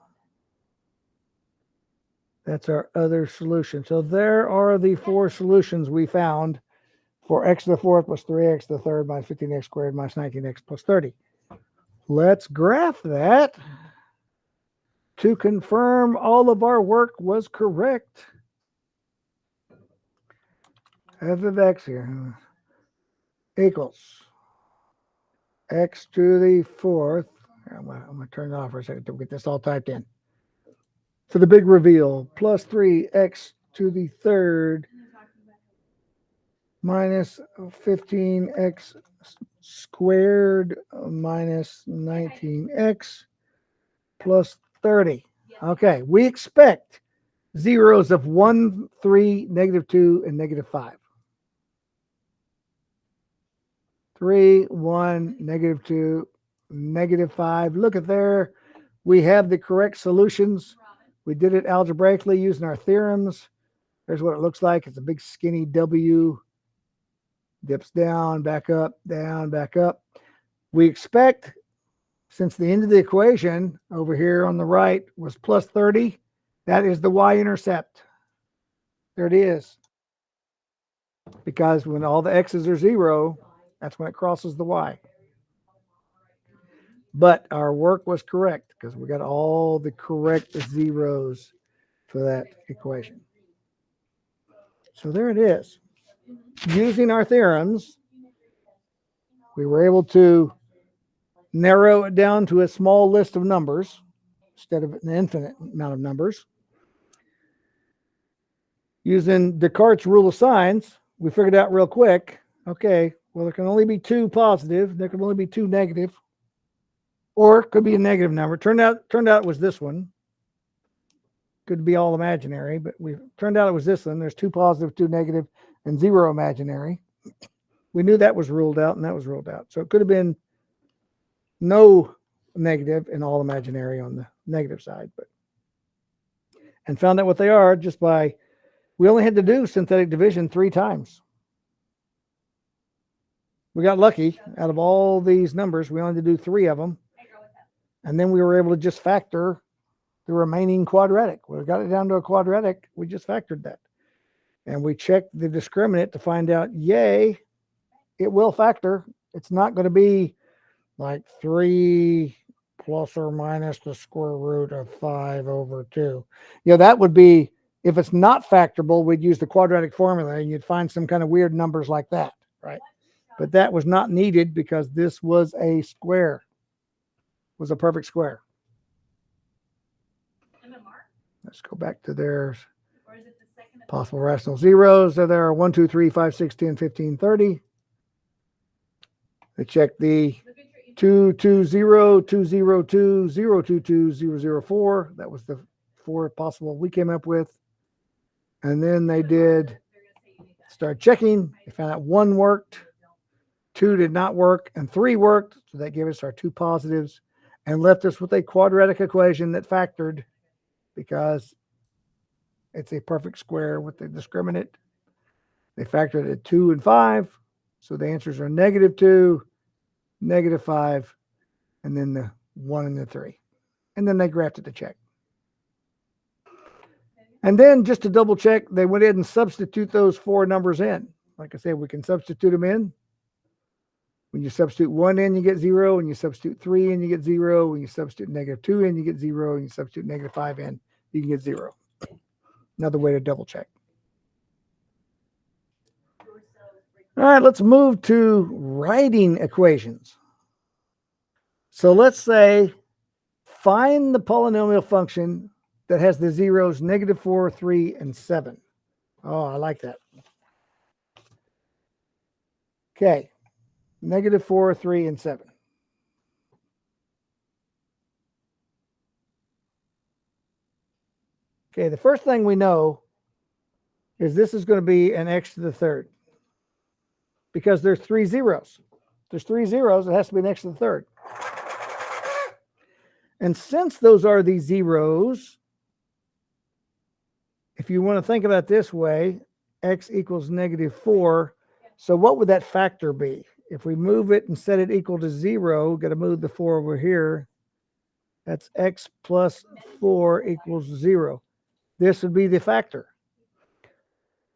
That's our other solution. So there are the 4 solutions we found for x to the 4th plus 3x to the 3rd minus 15x squared minus 19x plus 30. Let's graph that to confirm all of our work was correct. F of x here equals x to the 4th. I'm going to turn it off for a second to get this all typed in. For the big reveal, plus 3x to the 3rd minus 15x squared minus 19x plus 30. Okay, we expect zeros of 1, 3, negative 2, and negative 5. 3, 1, negative 2, negative 5. Look at there. We have the correct solutions. We did it algebraically using our theorems. There's what it looks like. It's a big skinny W. Dips down, back up, down, back up. We expect, since the end of the equation over here on the right was plus 30, that is the y-intercept. There it is. Because when all the x's are 0, that's when it crosses the y. But our work was correct because we got all the correct zeros for that equation. So there it is. Using our theorems, we were able to narrow it down to a small list of numbers instead of an infinite amount of numbers. Using Descartes' rule of signs, we figured out real quick, okay, well, there can only be 2 positive, there can only be 2 negative, or it could be a negative number. Turned out it was this one. Could be all imaginary, but we turned out it was this one. There's 2 positive, 2 negative, and 0 imaginary. We knew that was ruled out, and that was ruled out. So it could have been no negative and all imaginary on the negative side, but and found out what they are just by, we only had to do synthetic division 3 times. We got lucky. Out of all these numbers, we only had to do 3 of them. And then we were able to just factor the remaining quadratic. We got it down to a quadratic. We just factored that. And we checked the discriminant to find out, yay, it will factor. It's not going to be like 3 plus or minus the square root of 5 over 2. You know, that would be, if it's not factorable, we'd use the quadratic formula and you'd find some kind of weird numbers like that, right? But that was not needed because this was a square, was a perfect square. Let's go back to their possible rational zeros. So there are 1, 2, 3, 5, 6, 10, 15, 30. They check the 2, 2, 0, 2, 0, 2, 0, 2, 2, 0, 0, 4. That was the 4 possible we came up with. And then they did start checking. They found out 1 worked, 2 did not work, and 3 worked. So that gave us our 2 positives and left us with a quadratic equation that factored because it's a perfect square with the discriminant. They factored at 2 and 5. So the answers are -2, -5, and then the 1 and the 3. And then they graphed the check. And then just to double check, they went in and substitute those 4 numbers in. Like I said, we can substitute them in. When you substitute 1 in, you get 0. When you substitute 3 in, you get 0. When you substitute -2 in, you get 0. When you substitute -5 in, you can get 0. Another way to double check. All right, let's move to writing equations. So let's say find the polynomial function that has the zeros -4, 3, and 7. Oh, I like that. Okay, -4, 3, and 7. Okay, the first thing we know is this is going to be an x to the third because there's 3 zeros. There's 3 zeros, it has to be an x to the third. And since those are the zeros, if you want to think about it this way, x equals -4. So what would that factor be? If we move it and set it equal to 0, got to move the 4 over here. That's x plus 4 equals 0. This would be the factor.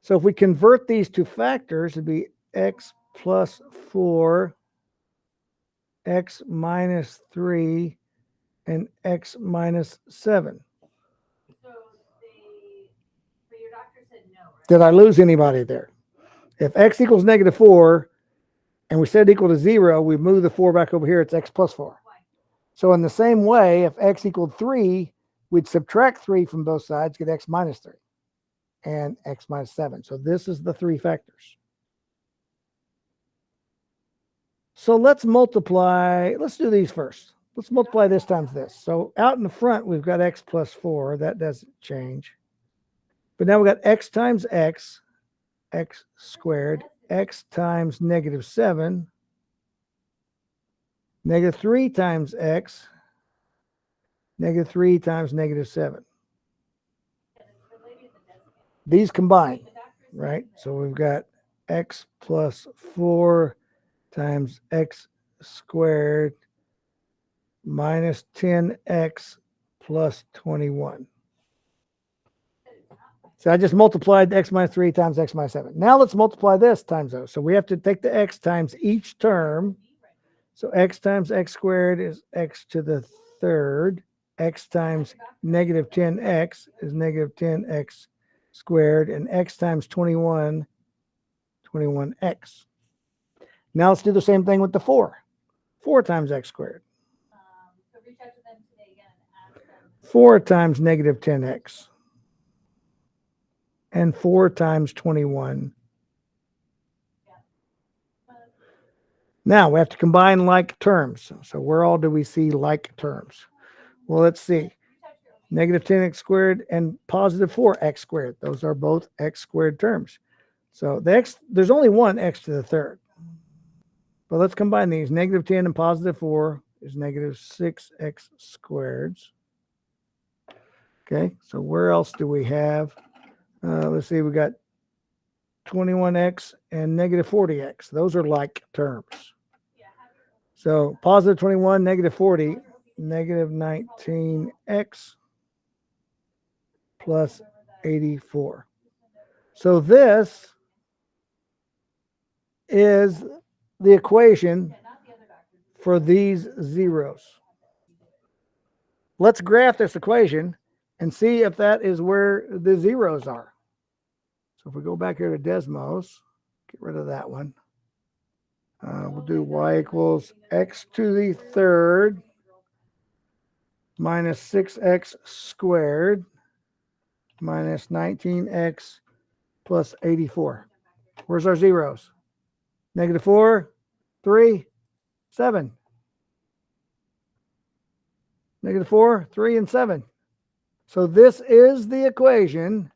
So if we convert these to factors, it'd be x plus 4, x minus 3, and x minus 7. Did I lose anybody there? If x equals -4 and we set it equal to 0, we move the 4 back over here, it's x plus 4. So in the same way, if x equaled 3, we'd subtract 3 from both sides, get x minus 3 and x minus 7. So this is the 3 factors. So let's multiply, let's do these first. Let's multiply this times this. So out in the front, we've got x plus 4. That doesn't change. But now we've got x times x, x squared, x times -7, -3 times x, -3 times -7. These combine, right? So we've got x plus 4 times x squared minus 10x plus 21. So I just multiplied x minus 3 times x minus 7. Now let's multiply this times those. So we have to take the x times each term. So x times x squared is x to the third. X times -10x is -10x squared. And x times 21, 21x. Now let's do the same thing with the 4. 4 times x squared. 4 times -10x. And 4 times 21. Now we have to combine like terms. So where all do we see like terms? Well, let's see. -10x squared and +4x squared. Those are both x squared terms. So there's only one x to the third. But let's combine these. -10 and +4 is -6x squared. Okay, so where else do we have? Let's see, we got 21x and -40x. Those are like terms. So +21, -40, -19x plus 84. So this is the equation for these zeros. Let's graph this equation and see if that is where the zeros are. So if we go back here to Desmos, get rid of that one. We'll do y equals x to the third minus 6x squared minus 19x plus 84. Where's our zeros? -4, 3, 7. -4, 3, and 7. So this is the equation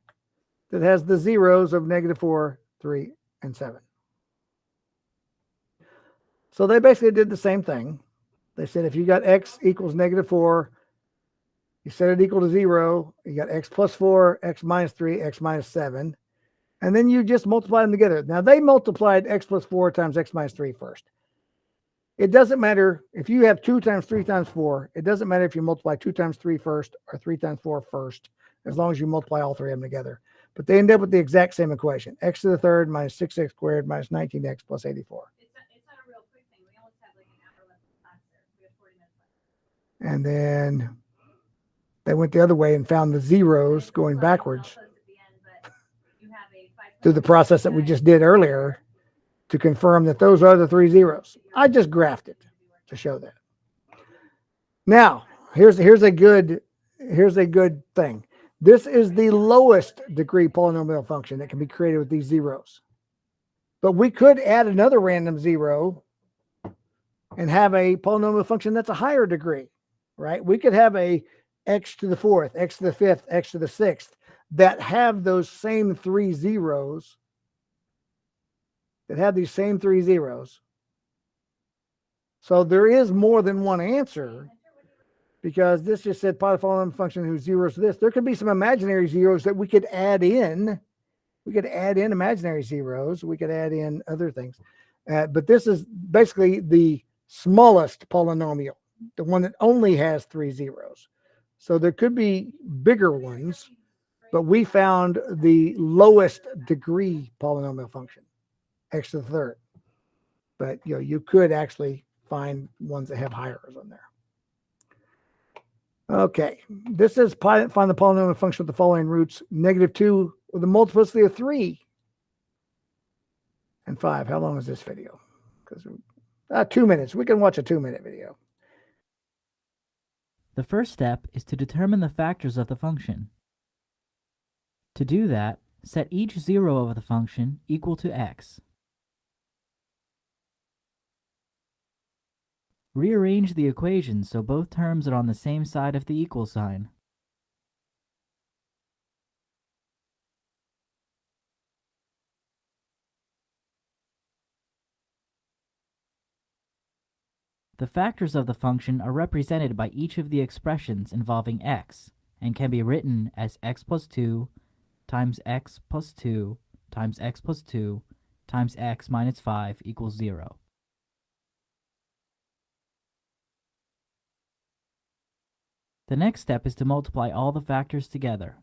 that has the zeros of -4, 3, and 7. So they basically did the same thing. They said if you got x equals -4, you set it equal to 0, you got x plus 4, x minus 3, x minus 7, and then you just multiply them together. Now they multiplied x plus 4 times x minus 3 first. It doesn't matter if you have 2 times 3 times 4. It doesn't matter if you multiply 2 times 3 first or 3 times 4 first, as long as you multiply all three of them together. But they end up with the exact same equation. X to the third minus 6x squared minus 19x plus 84. It's not a real quick thing. We almost have like an hour left of class there. We have 40 minutes left. And then they went the other way and found the zeros going backwards through the process that we just did earlier to confirm that those are the 3 zeros. I just graphed it to show that. Now, here's a good thing. This is the lowest degree polynomial function that can be created with these zeros. But we could add another random zero and have a polynomial function that's a higher degree, right? We could have a x to the fourth, x to the fifth, x to the sixth that have those same 3 zeros, that have these same 3 zeros. So there is more than one answer, because this just said polynomial function whose zeros this. There could be some imaginary zeros that we could add in. We could add in imaginary zeros. We could add in other things. But this is basically the smallest polynomial, the one that only has 3 zeros. So there could be bigger ones, but we found the lowest degree polynomial function, x to the third. But you could actually find ones that have higher on there. Okay, this is find the polynomial function with the following roots: -2 with a multiplicity of 3 and 5. How long is this video? Because 2 minutes. We can watch a 2-minute video. The first step is to determine the factors of the function. To do that, set each zero of the function equal to x. Rearrange the equation so both terms are on the same side of the equal sign. The factors of the function are represented by each of the expressions involving x, and can be written as x plus 2 times x plus 2 times x plus 2 times x minus 5 equals 0. The next step is to multiply all the factors together.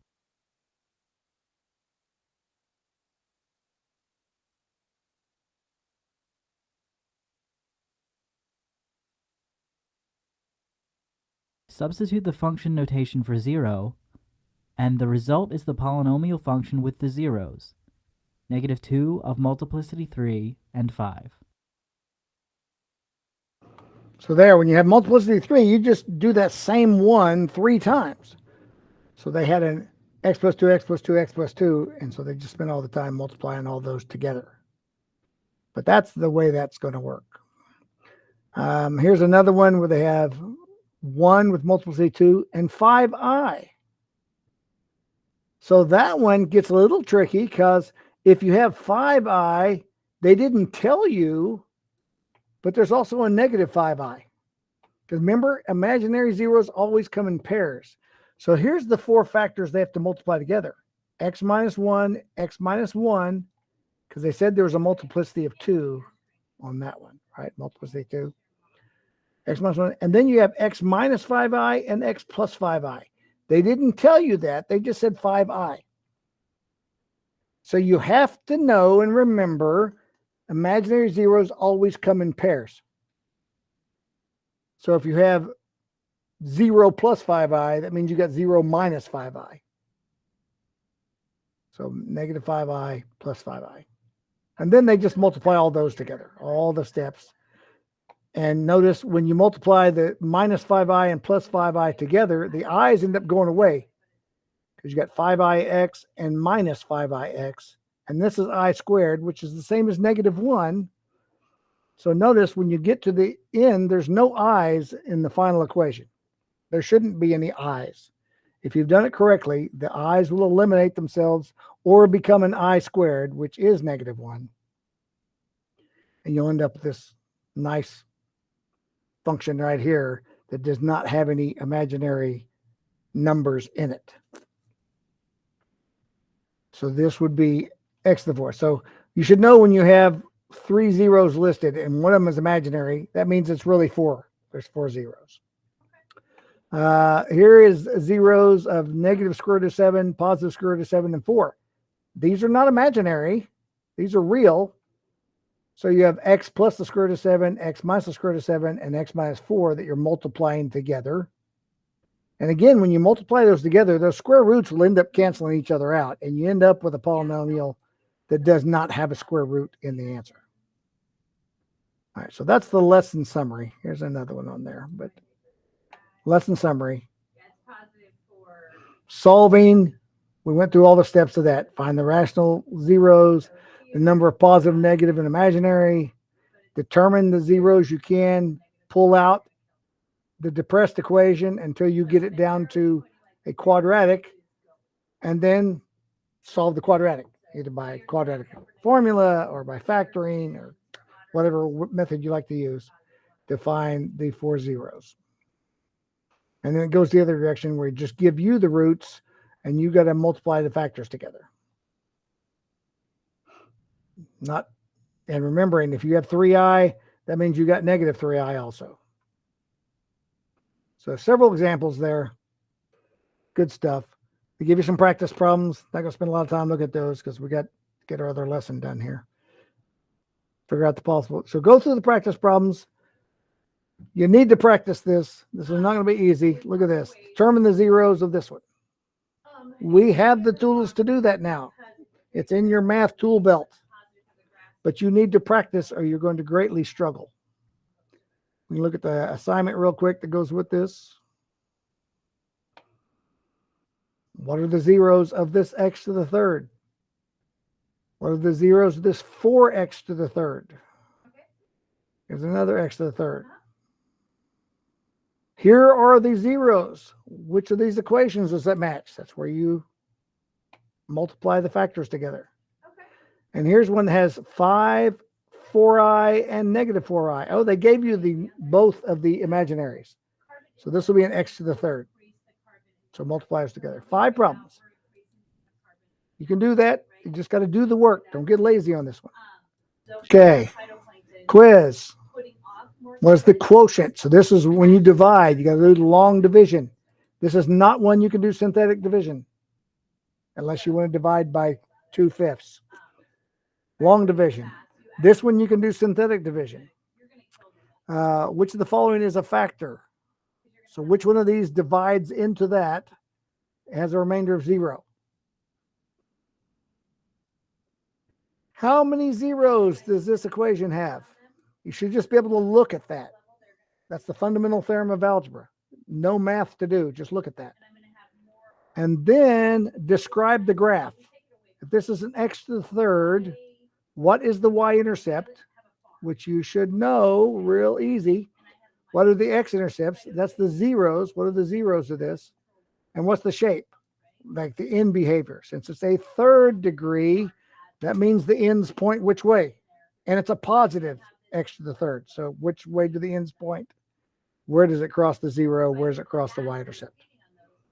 Substitute the function notation for 0, and the result is the polynomial function with the zeros, -2 of multiplicity 3 and 5. So there, when you have multiplicity 3, you just do that same one 3 times. So they had an x plus 2, x plus 2, x plus 2, and so they just spent all the time multiplying all those together. But that's the way that's going to work. Here's another one where they have 1 with multiplicity 2 and 5i. So that one gets a little tricky, because if you have 5i, they didn't tell you, but there's also a -5i. Because remember, imaginary zeros always come in pairs. So here's the 4 factors they have to multiply together. X minus 1, x minus 1, because they said there was a multiplicity of 2 on that one, right? Multiplicity 2. X minus 1. And then you have x minus 5i and x plus 5i. They didn't tell you that. They just said 5i. So you have to know and remember, imaginary zeros always come in pairs. So if you have 0 plus 5i, that means you got 0 minus 5i. So -5i plus 5i. And then they just multiply all those together, all the steps. And notice when you multiply the minus 5i and plus 5i together, the i's end up going away, because you got 5ix and minus 5ix. And this is I squared, which is the same as -1. So notice when you get to the end, there's no i's in the final equation. There shouldn't be any i's. if you've done it correctly, the i's will eliminate themselves or become an I squared, which is -1. And you'll end up with this nice function right here that does not have any imaginary numbers in it. So this would be x to the 4th. So you should know when you have 3 zeros listed and one of them is imaginary, that means it's really 4. There's 4 zeros. Here is zeros of -√7, +√7, and 4. These are not imaginary. These are real. So you have x plus the √7, x minus the √7, and x minus 4 that you're multiplying together. And again, when you multiply those together, those square roots will end up canceling each other out, and you end up with a polynomial that does not have a square root in the answer. All right, so that's the lesson summary. Here's another one on there, but lesson summary. Solving, we went through all the steps of that. Find the rational zeros, the number of positive, negative, and imaginary. Determine the zeros you can. Pull out the depressed equation until you get it down to a quadratic, and then solve the quadratic, either by quadratic formula or by factoring or whatever method you like to use to find the 4 zeros. And then it goes the other direction where it just give you the roots and you got to multiply the factors together. And remembering, if you have 3i, that means you got -3i also. So several examples there. Good stuff. We give you some practice problems. Not going to spend a lot of time looking at those because we got to get our other lesson done here. Figure out the possible. So go through the practice problems. You need to practice this. This is not going to be easy. Look at this. Determine the zeros of this one. We have the tools to do that now. It's in your math tool belt. But you need to practice or you're going to greatly struggle. We can look at the assignment real quick that goes with this. What are the zeros of this x to the 3rd? What are the zeros of this 4x to the 3rd? Here's another x to the 3rd. Here are the zeros. Which of these equations does that match? That's where you multiply the factors together. And here's one that has 5, 4i, and -4i. Oh, they gave you both of the imaginaries. So this will be an x to the 3rd. So multiply those together. 5 problems. You can do that. You just got to do the work. Don't get lazy on this one. Okay. Quiz. What's the quotient? So this is when you divide. You got to do the long division. This is not one you can do synthetic division. Unless you want to divide by 2/5. Long division. This one you can do synthetic division. Which of the following is a factor? So which one of these divides into that has a remainder of 0? How many zeros does this equation have? You should just be able to look at that. That's the fundamental theorem of algebra. No math to do. Just look at that. And then describe the graph. If this is an x to the 3rd, what is the y-intercept? Which you should know real easy. What are the x-intercepts? That's the zeros. What are the zeros of this? And what's the shape? Like the end behavior. Since it's a 3rd degree, that means the ends point which way? And it's a positive x to the 3rd. So which way do the ends point? Where does it cross the 0? Where does it cross the y-intercept?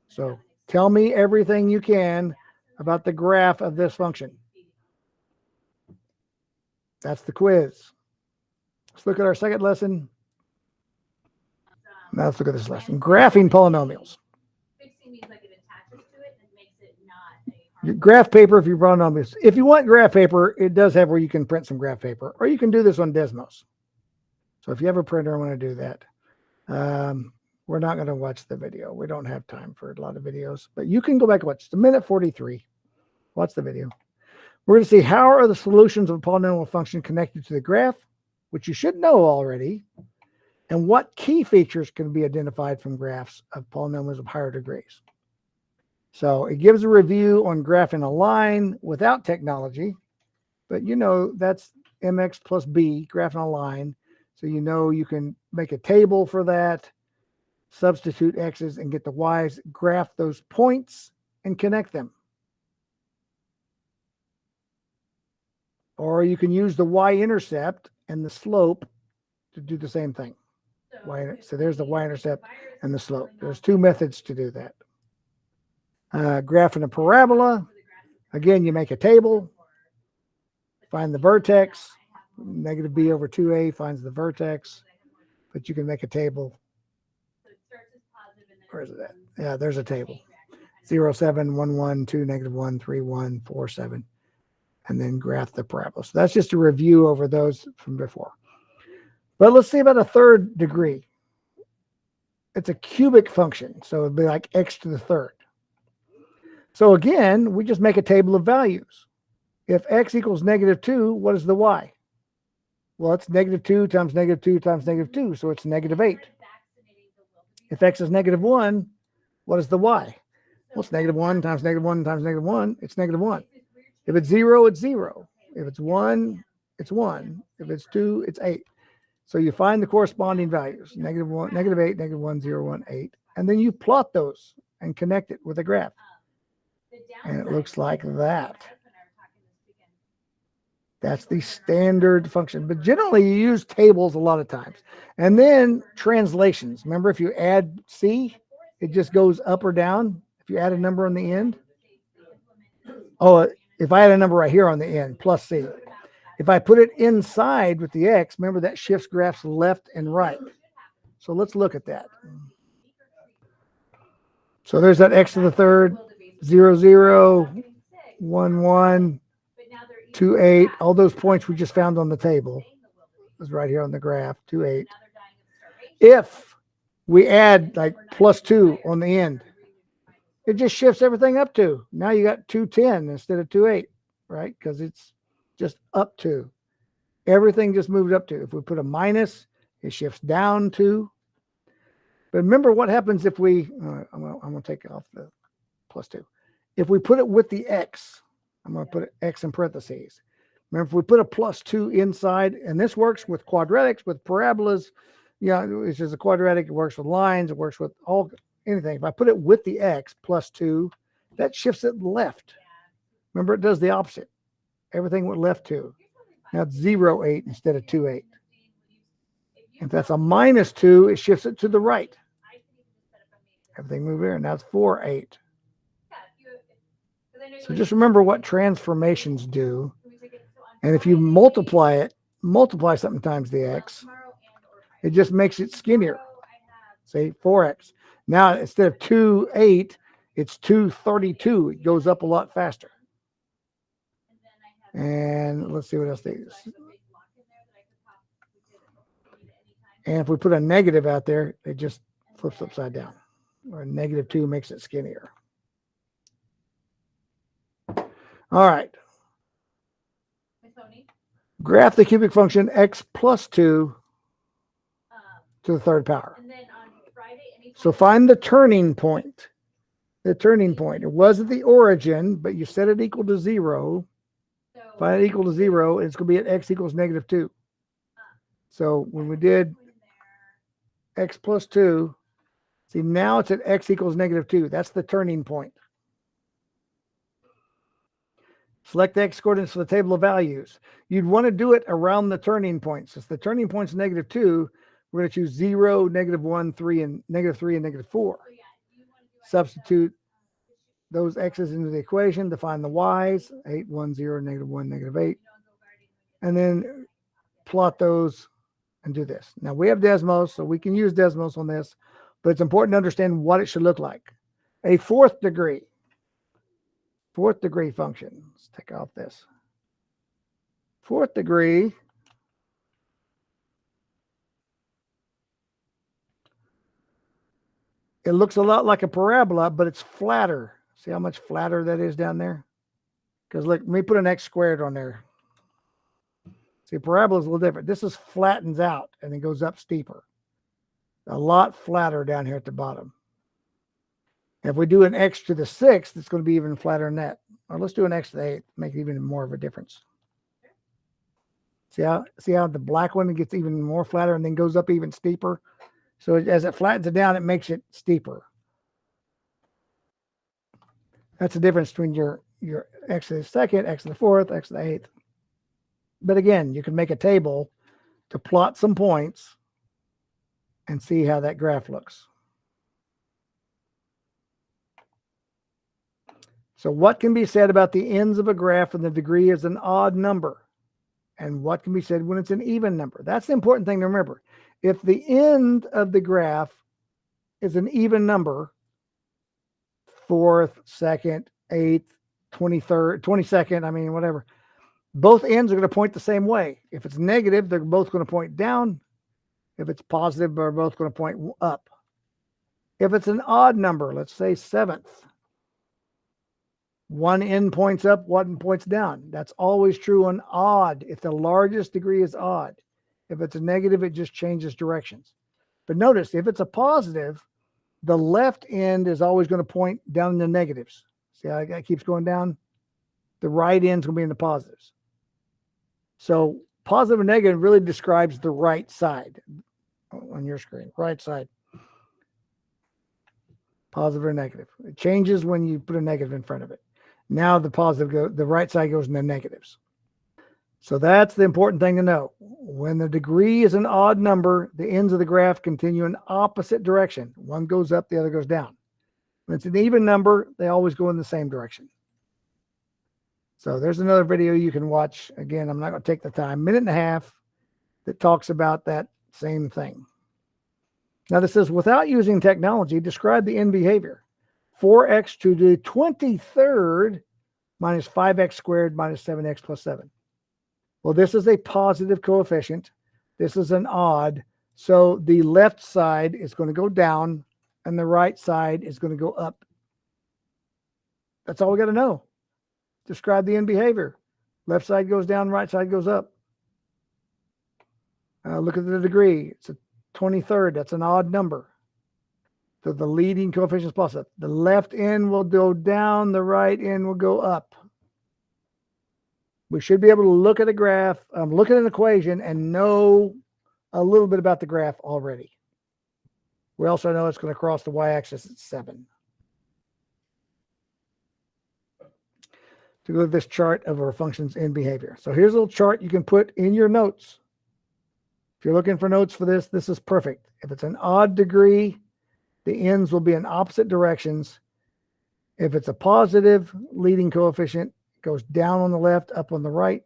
So tell me everything you can about the graph of this function. That's the quiz. Let's look at our second lesson. Now let's look at this lesson. Graphing polynomials. Your graph paper, if you run on this. If you want graph paper, it does have where you can print some graph paper, or you can do this on Desmos. So if you have a printer, I want to do that. We're not going to watch the video. We don't have time for a lot of videos, but you can go back and watch. It's 1:43. Watch the video. We're going to see how are the solutions of a polynomial function connected to the graph, which you should know already, and what key features can be identified from graphs of polynomials of higher degrees. So it gives a review on graphing a line without technology, but you know that's mx plus b, graphing a line. So you know you can make a table for that. substitute x's and get the y's, graph those points and connect them. Or you can use the y-intercept and the slope to do the same thing. So there's the y-intercept and the slope. There's two methods to do that. Graphing a parabola. Again, you make a table, find the vertex. Negative b over 2a finds the vertex, but you can make a table. Where is it at? Yeah, there's a table. 0, 7, 1, 1, 2, negative 1, 3, 1, 4, 7, and then graph the parabola. So that's just a review over those from before. But let's see about a third degree. It's a cubic function, so it'd be like x to the third. So again, we just make a table of values. If x equals negative 2, what is the y? Well, it's negative 2 times negative 2 times negative 2, so it's negative 8. If x is negative 1, what is the y? Well, it's negative 1 times negative 1 times negative 1, it's negative 1. If it's 0, it's 0. If it's 1, it's 1. If it's 2, it's 8. So you find the corresponding values, negative 1, negative 8, negative 1, 0, 1, 8, and then you plot those and connect it with a graph. And it looks like that. That's the standard function. But generally, you use tables a lot of times. And then translations. Remember, if you add C, it just goes up or down. If you add a number on the end. Oh, if I add a number right here on the end, plus C. If I put it inside with the X, remember that shifts graphs left and right. So let's look at that. So there's that X to the third, 0, 0, 1, 1, 2, 8. All those points we just found on the table. Is right here on the graph, 2, 8. If we add like plus 2 on the end, it just shifts everything up 2. Now you got 210 instead of 28, right? Because it's just up 2. Everything just moved up 2. If we put a minus, it shifts down 2. But remember what happens if we, I'm going to take off the plus 2. If we put it with the x, I'm going to put x in parentheses. Remember, if we put a plus 2 inside, and this works with quadratics, with parabolas, it's just a quadratic, it works with lines, it works with anything. If I put it with the x plus 2, that shifts it left. Remember, it does the opposite. Everything went left 2. Now it's 0, 8 instead of 2, 8. If that's a minus 2, it shifts it to the right. Everything moved here. Now it's 4, 8. So just remember what transformations do. And if you multiply something times the x, it just makes it skinnier. Say 4x. Now instead of 2, 8, it's 2, 32. It goes up a lot faster. And let's see what else they use. And if we put a negative out there, it just flips upside down. Or negative 2 makes it skinnier. All right. Graph the cubic function x plus 2 to the third power. So find the turning point. The turning point. It was at the origin, but you set it equal to 0. Find it equal to 0, it's going to be at x equals negative 2. So when we did x plus 2, see now it's at x equals negative 2. That's the turning point. Select the x coordinates for the table of values. You'd want to do it around the turning point. Since the turning point's negative 2, we're going to choose 0, negative 1, 3, and negative 3, and negative 4. Substitute those x's into the equation to find the y's, 8, 1, 0, negative 1, negative 8. And then plot those and do this. Now we have Desmos, so we can use Desmos on this, but it's important to understand what it should look like. A fourth degree function. Let's take off this. Fourth degree it looks a lot like a parabola, but it's flatter. See how much flatter that is down there? Because look, let me put an x squared on there. See, parabola is a little different. This is flattens out and then goes up steeper. A lot flatter down here at the bottom. If we do an x to the 6th, it's going to be even flatter than that. Or let's do an x to the 8th, make even more of a difference. See how the black one gets even more flatter and then goes up even steeper? So as it flattens it down, it makes it steeper. That's the difference between your x to the second, x to the fourth, x to the eighth. But again, you can make a table to plot some points and see how that graph looks. So what can be said about the ends of a graph when the degree is an odd number? And what can be said when it's an even number? That's the important thing to remember. If the end of the graph is an even number, fourth, second, eighth, 23rd, 22nd, I mean, whatever, both ends are going to point the same way. If it's negative, they're both going to point down. If it's positive, they're both going to point up. If it's an odd number, let's say seventh, one end points up, one points down. That's always true on odd if the largest degree is odd. If it's a negative, it just changes directions. But notice, if it's a positive, the left end is always going to point down in the negatives. See how that keeps going down? The right end's going to be in the positives. So positive and negative really describes the right side on your screen, right side. Positive or negative. It changes when you put a negative in front of it. Now the the right side goes in the negatives. So that's the important thing to know. When the degree is an odd number, the ends of the graph continue in opposite direction. One goes up, the other goes down. When it's an even number, they always go in the same direction. So there's another video you can watch. Again, I'm not going to take the time, minute and a half, that talks about that same thing. Now this says, without using technology, describe the end behavior. 4x to the 23rd minus 5x squared minus 7x plus 7. Well, this is a positive coefficient. This is an odd. So the left side is going to go down and the right side is going to go up. That's all we got to know. Describe the end behavior. Left side goes down, right side goes up. Look at the degree. It's a 23rd. That's an odd number. So the leading coefficient is positive. The left end will go down. The right end will go up. We should be able to look at a graph, look at an equation, and know a little bit about the graph already. We also know it's going to cross the y-axis at 7. To go to this chart of our functions in behavior. So here's a little chart you can put in your notes. If you're looking for notes for this, this is perfect. If it's an odd degree, the ends will be in opposite directions. If it's a positive leading coefficient, it goes down on the left, up on the right.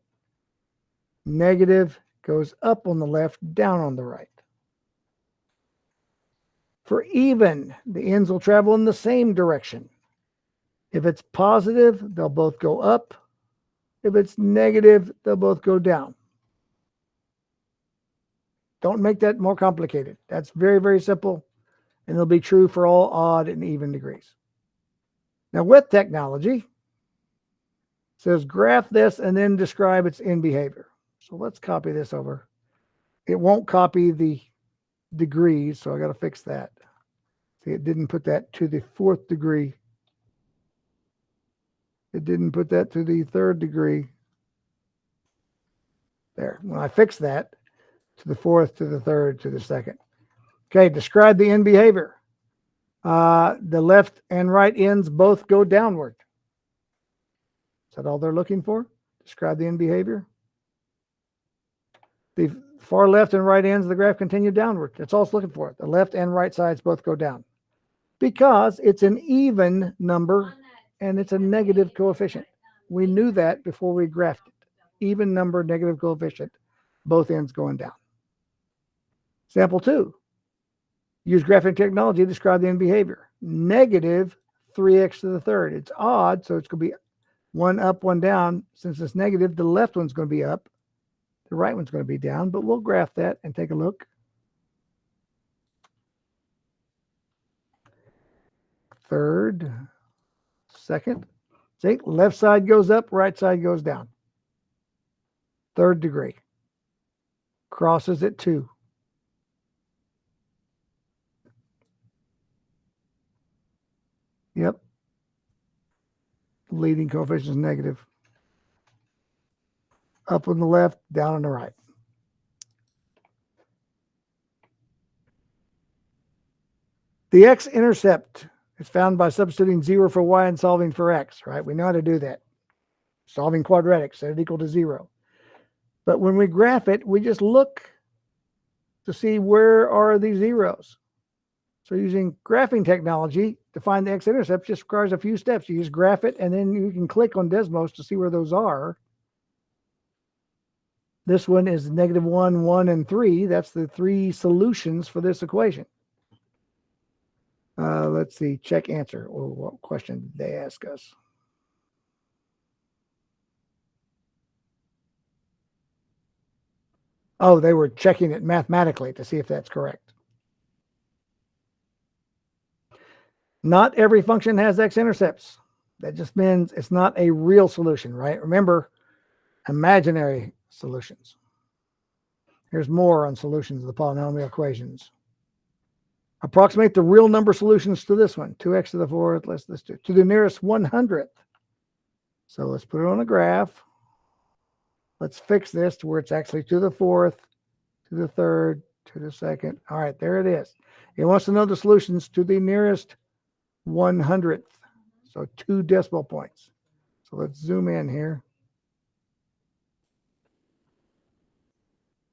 Negative goes up on the left, down on the right. For even, the ends will travel in the same direction. If it's positive, they'll both go up. If it's negative, they'll both go down. Don't make that more complicated. That's very, very simple, and it'll be true for all odd and even degrees. Now, with technology, it says graph this and then describe its end behavior. So let's copy this over. It won't copy the degrees, so I got to fix that. See, it didn't put that to the 4th degree. It didn't put that to the 3rd degree. There. When I fix that, to the 4th, to the 3rd, to the 2nd. Okay, describe the end behavior. The left and right ends both go downward. Is that all they're looking for? Describe the end behavior. The far left and right ends of the graph continue downward. That's all it's looking for. The left and right sides both go down. Because it's an even number and it's a negative coefficient. We knew that before we graphed it. Even number, negative coefficient, both ends going down. Example 2. Use graphing technology to describe the end behavior. Negative 3x to the 3rd. It's odd, so it's going to be one up, one down. Since it's negative, the left one's going to be up. The right one's going to be down, but we'll graph that and take a look. Third, second. See, left side goes up, right side goes down. 3rd degree. Crosses at 2. Yep. Leading coefficient is negative. Up on the left, down on the right. The x-intercept is found by substituting 0 for y and solving for x, right? We know how to do that. Solving quadratic, set it equal to 0. But when we graph it, we just look to see where are these zeros. So using graphing technology to find the x-intercept just requires a few steps. You just graph it, and then you can click on Desmos to see where those are. This one is -1, 1, and 3. That's the 3 solutions for this equation. Let's see, check answer. Or what question did they ask us? Oh, they were checking it mathematically to see if that's correct. Not every function has x-intercepts. That just means it's not a real solution, right? Remember, imaginary solutions. Here's more on solutions of the polynomial equations. Approximate the real number solutions to this one. 2x to the 4th, let's do to the nearest 100th. So let's put it on a graph. Let's fix this to where it's actually to the 4th, to the 3rd, to the 2nd. All right, there it is. It wants to know the solutions to the nearest 100th. So 2 decimal points. So let's zoom in here.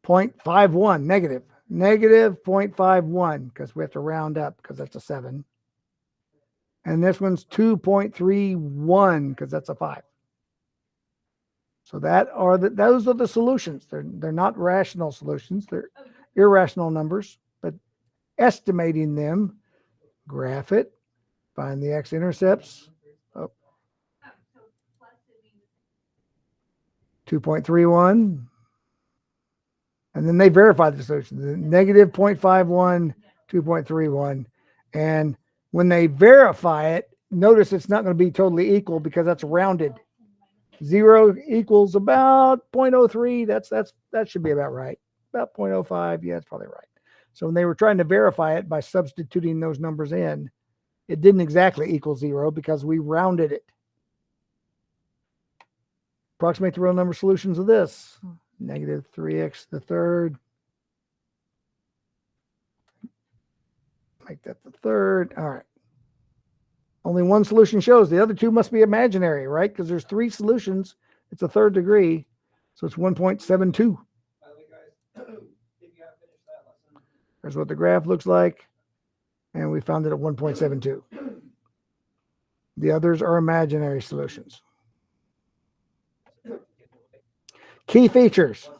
0.51, negative 0.51, because we have to round up because that's a 7. And this one's 2.31 because that's a 5. So those are the solutions. They're not rational solutions. They're irrational numbers, but estimating them, graph it, find the x-intercepts. 2.31. And then they verify the solution, -0.51, 2.31. And when they verify it, notice it's not going to be totally equal because that's rounded. 0 equals about 0.03. That should be about right. About 0.05. Yeah, that's probably right. So when they were trying to verify it by substituting those numbers in, it didn't exactly equal 0 because we rounded it. Approximate the real number solutions of this. -3x to the 3rd. Make that the 3rd. All right. Only one solution shows. The other 2 must be imaginary, right? Because there's 3 solutions. It's a 3rd degree. So it's 1.72. There's what the graph looks like. And we found it at 1.72. The others are imaginary solutions. Key features.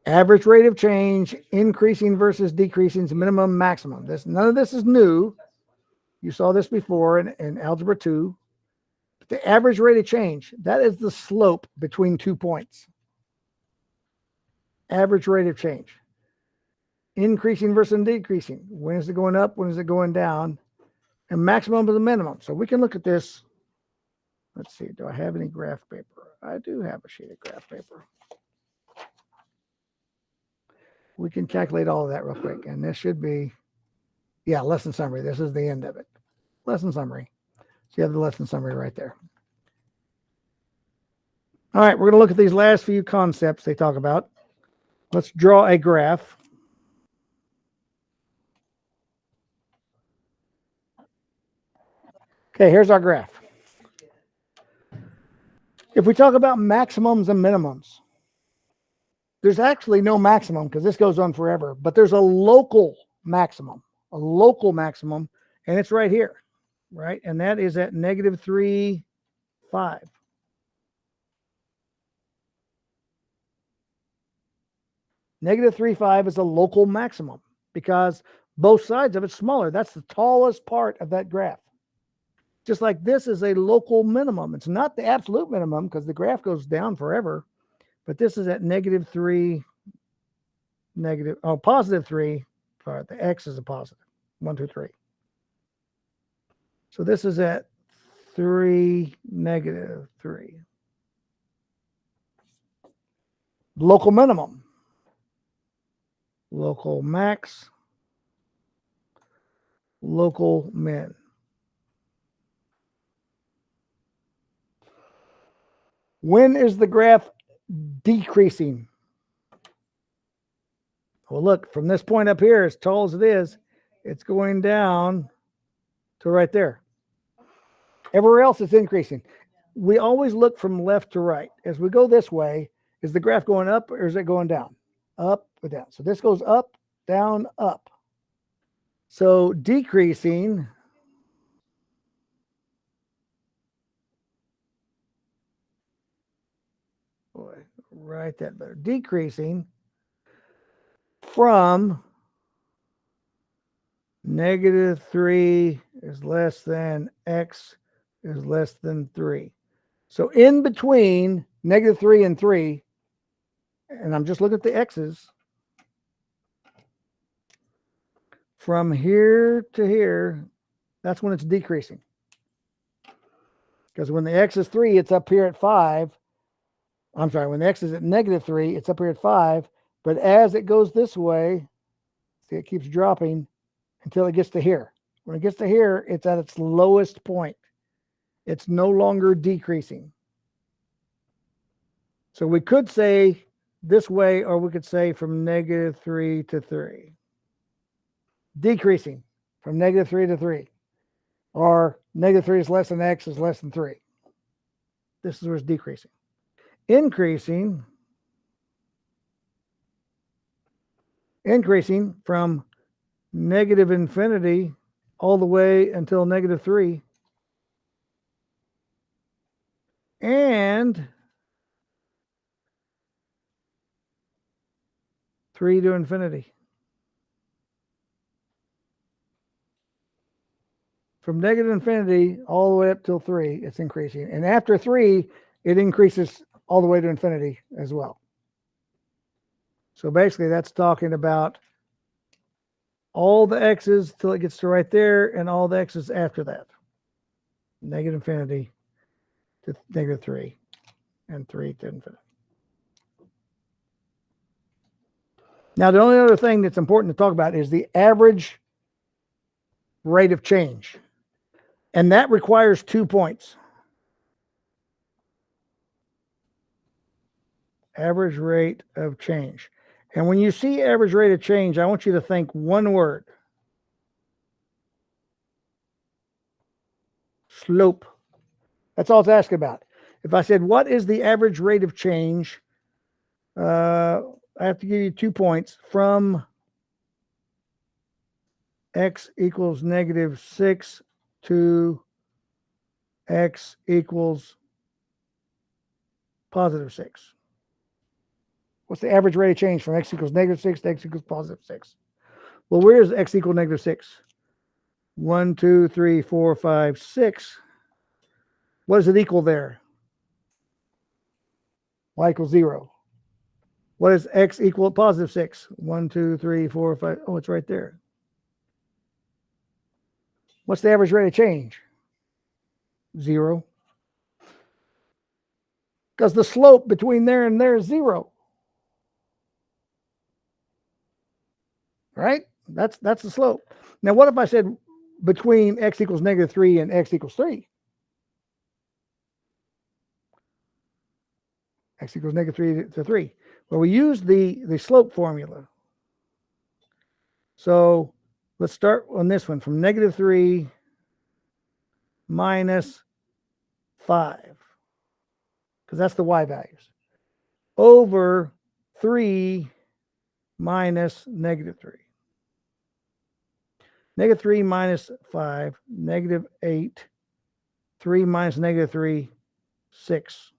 Average rate of change, increasing versus decreasing, minimum, maximum. None of this is new. You saw this before in Algebra 2. The average rate of change, that is the slope between 2 points. Average rate of change. Increasing versus decreasing. When is it going up? When is it going down? And maximum is the minimum. So we can look at this. Let's see. Do I have any graph paper? I do have a sheet of graph paper. We can calculate all of that real quick. And this should be, yeah, lesson summary. This is the end of it. Lesson summary. So you have the lesson summary right there. All right, we're going to look at these last few concepts they talk about. Let's draw a graph. Okay, here's our graph. If we talk about maximums and minimums, there's actually no maximum because this goes on forever, but there's a local maximum, and it's right here, right? And that is at -3, 5. -3, 5 is a local maximum because both sides of it's smaller. That's the tallest part of that graph. Just like this is a local minimum. It's not the absolute minimum because the graph goes down forever, but this is at -3, +3. Sorry, the x is a positive. 1, 2, 3. So this is at 3, -3. Local minimum. Local max. Local min. When is the graph decreasing? Well, look, from this point up here, as tall as it is, it's going down to right there. Everywhere else it's increasing. We always look from left to right. As we go this way, is the graph going up or is it going down? Up or down. So this goes up, down, up. So decreasing boy, write that better. Decreasing from -3 is less than x is less than 3. So in between -3 and 3, and I'm just looking at the x's, from here to here, that's when it's decreasing. Because when the x is 3, it's up here at 5. I'm sorry, when the x is at -3, it's up here at 5. But as it goes this way, see, it keeps dropping until it gets to here. When it gets to here, it's at its lowest point. It's no longer decreasing. So we could say this way, or we could say from -3 to 3. Decreasing from -3 to 3. Or -3 is less than x is less than 3. This is where it's decreasing. Increasing from -infinity all the way until -3. And 3 to infinity. From -infinity all the way up till 3, it's increasing. And after 3, it increases all the way to infinity as well. So basically, that's talking about all the x's till it gets to right there, and all the x's after that. -infinity to -3, and 3 to infinity. Now, the only other thing that's important to talk about is the average rate of change. And that requires 2 points. Average rate of change. And when you see average rate of change, I want you to think one word. Slope. That's all it's asking about. If I said, what is the average rate of change? I have to give you 2 points from x equals -6 to x equals +6. What's the average rate of change from x equals -6 to x equals +6? Well, where is x equal -6? 1, 2, 3, 4, 5, 6. What does it equal there? Y equals 0. What does x equal at +6? 1, 2, 3, 4, 5. Oh, it's right there. What's the average rate of change? 0. Because the slope between there and there is 0. Right? That's the slope. Now, what if I said between x equals -3 and x equals 3? X equals -3 to 3. Well, we use the slope formula. So let's start on this one from -3 minus 5, because that's the y values, over 3 minus -3. -3 minus 5, -8. 3 minus -3, 6.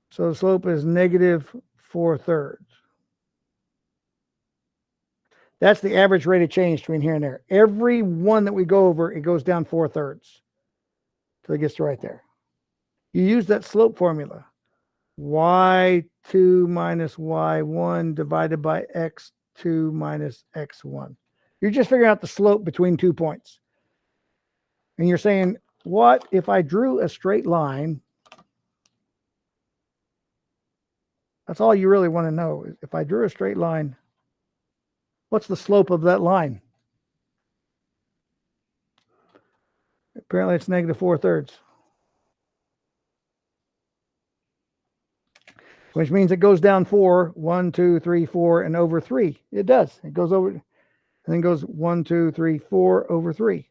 So the slope is -4/3. That's the average rate of change between here and there. Every one that we go over, it goes down 4/3 till it gets to right there. You use that slope formula. y2 minus y1 divided by x2 minus x1. You're just figuring out the slope between 2 points. And you're saying, what if I drew a straight line? That's all you really want to know. If I drew a straight line, what's the slope of that line? Apparently it's -4/3. Which means it goes down 4, 1, 2, 3, 4, and over 3. It does. It goes over. and then goes 1, 2, 3, 4 over 3.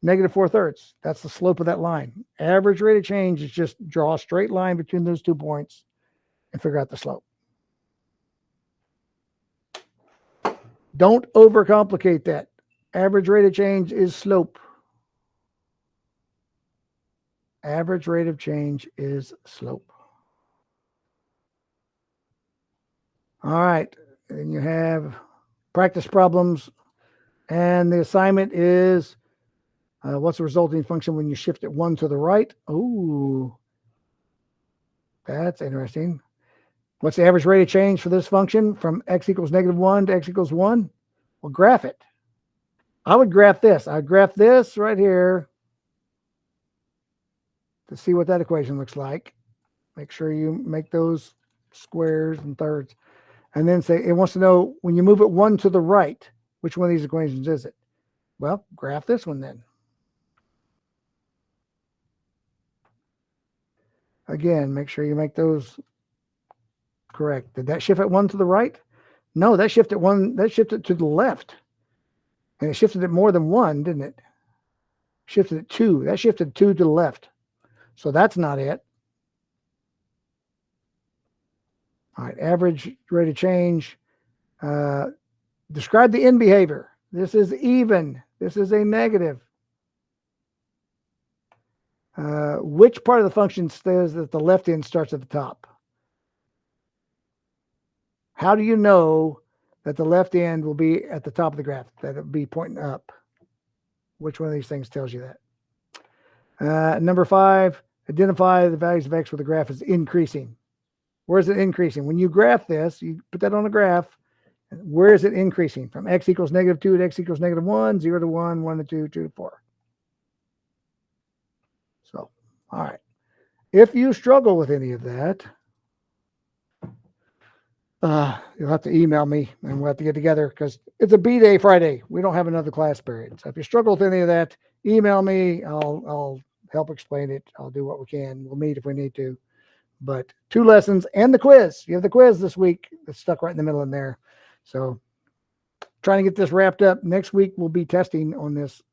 Negative 4/3. That's the slope of that line. Average rate of change is just draw a straight line between those 2 points and figure out the slope. Don't overcomplicate that. Average rate of change is slope. Average rate of change is slope. All right. Then you have practice problems. And the assignment is what's the resulting function when you shift it 1 to the right? Ooh, that's interesting. What's the average rate of change for this function from x equals -1 to x equals 1? Well, graph it. I would graph this. I'd graph this right here to see what that equation looks like. Make sure you make those squares and thirds. And then say it wants to know when you move it 1 to the right, which one of these equations is it? Well, graph this one then. Again, make sure you make those correct. Did that shift it 1 to the right? No, that shifted to the left. And it shifted it more than 1, didn't it? Shifted it 2. That shifted 2 to the left. So that's not it. All right, average rate of change. Describe the end behavior. This is even. This is a negative. Which part of the function says that the left end starts at the top? How do you know that the left end will be at the top of the graph, that it'll be pointing up? Which one of these things tells you that? Number 5, identify the values of x where the graph is increasing. Where is it increasing? When you graph this, you put that on a graph. Where is it increasing? From x equals -2 to x equals -1, 0 to 1, 1 to 2, 2 to 4. So, all right. If you struggle with any of that, you'll have to email me and we'll have to get together because it's a B-Day Friday. We don't have another class period. So if you struggle with any of that, email me. I'll help explain it. I'll do what we can. We'll meet if we need to. But 2 lessons and the quiz. You have the quiz this week. It's stuck right in the middle in there. So trying to get this wrapped up. Next week we'll be testing on this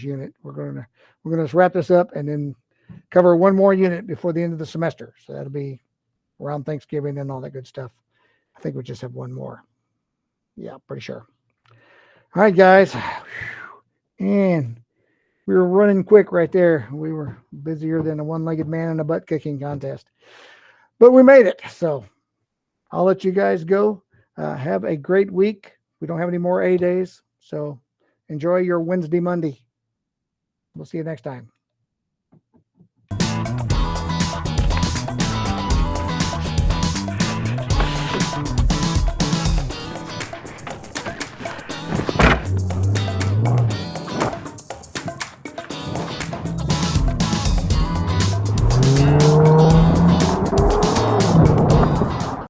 unit. We're gonna wrap this up and then cover one more unit before the end of the semester. So that'll be around Thanksgiving and all that good stuff. I think we just have one more. Yeah, pretty sure. All right, guys. And we were running quick right there. We were busier than a one-legged man in a butt kicking contest. But we made it. So I'll let you guys go. Have a great week. We don't have any more A days. So enjoy your Wednesday, Monday. We'll see you next time.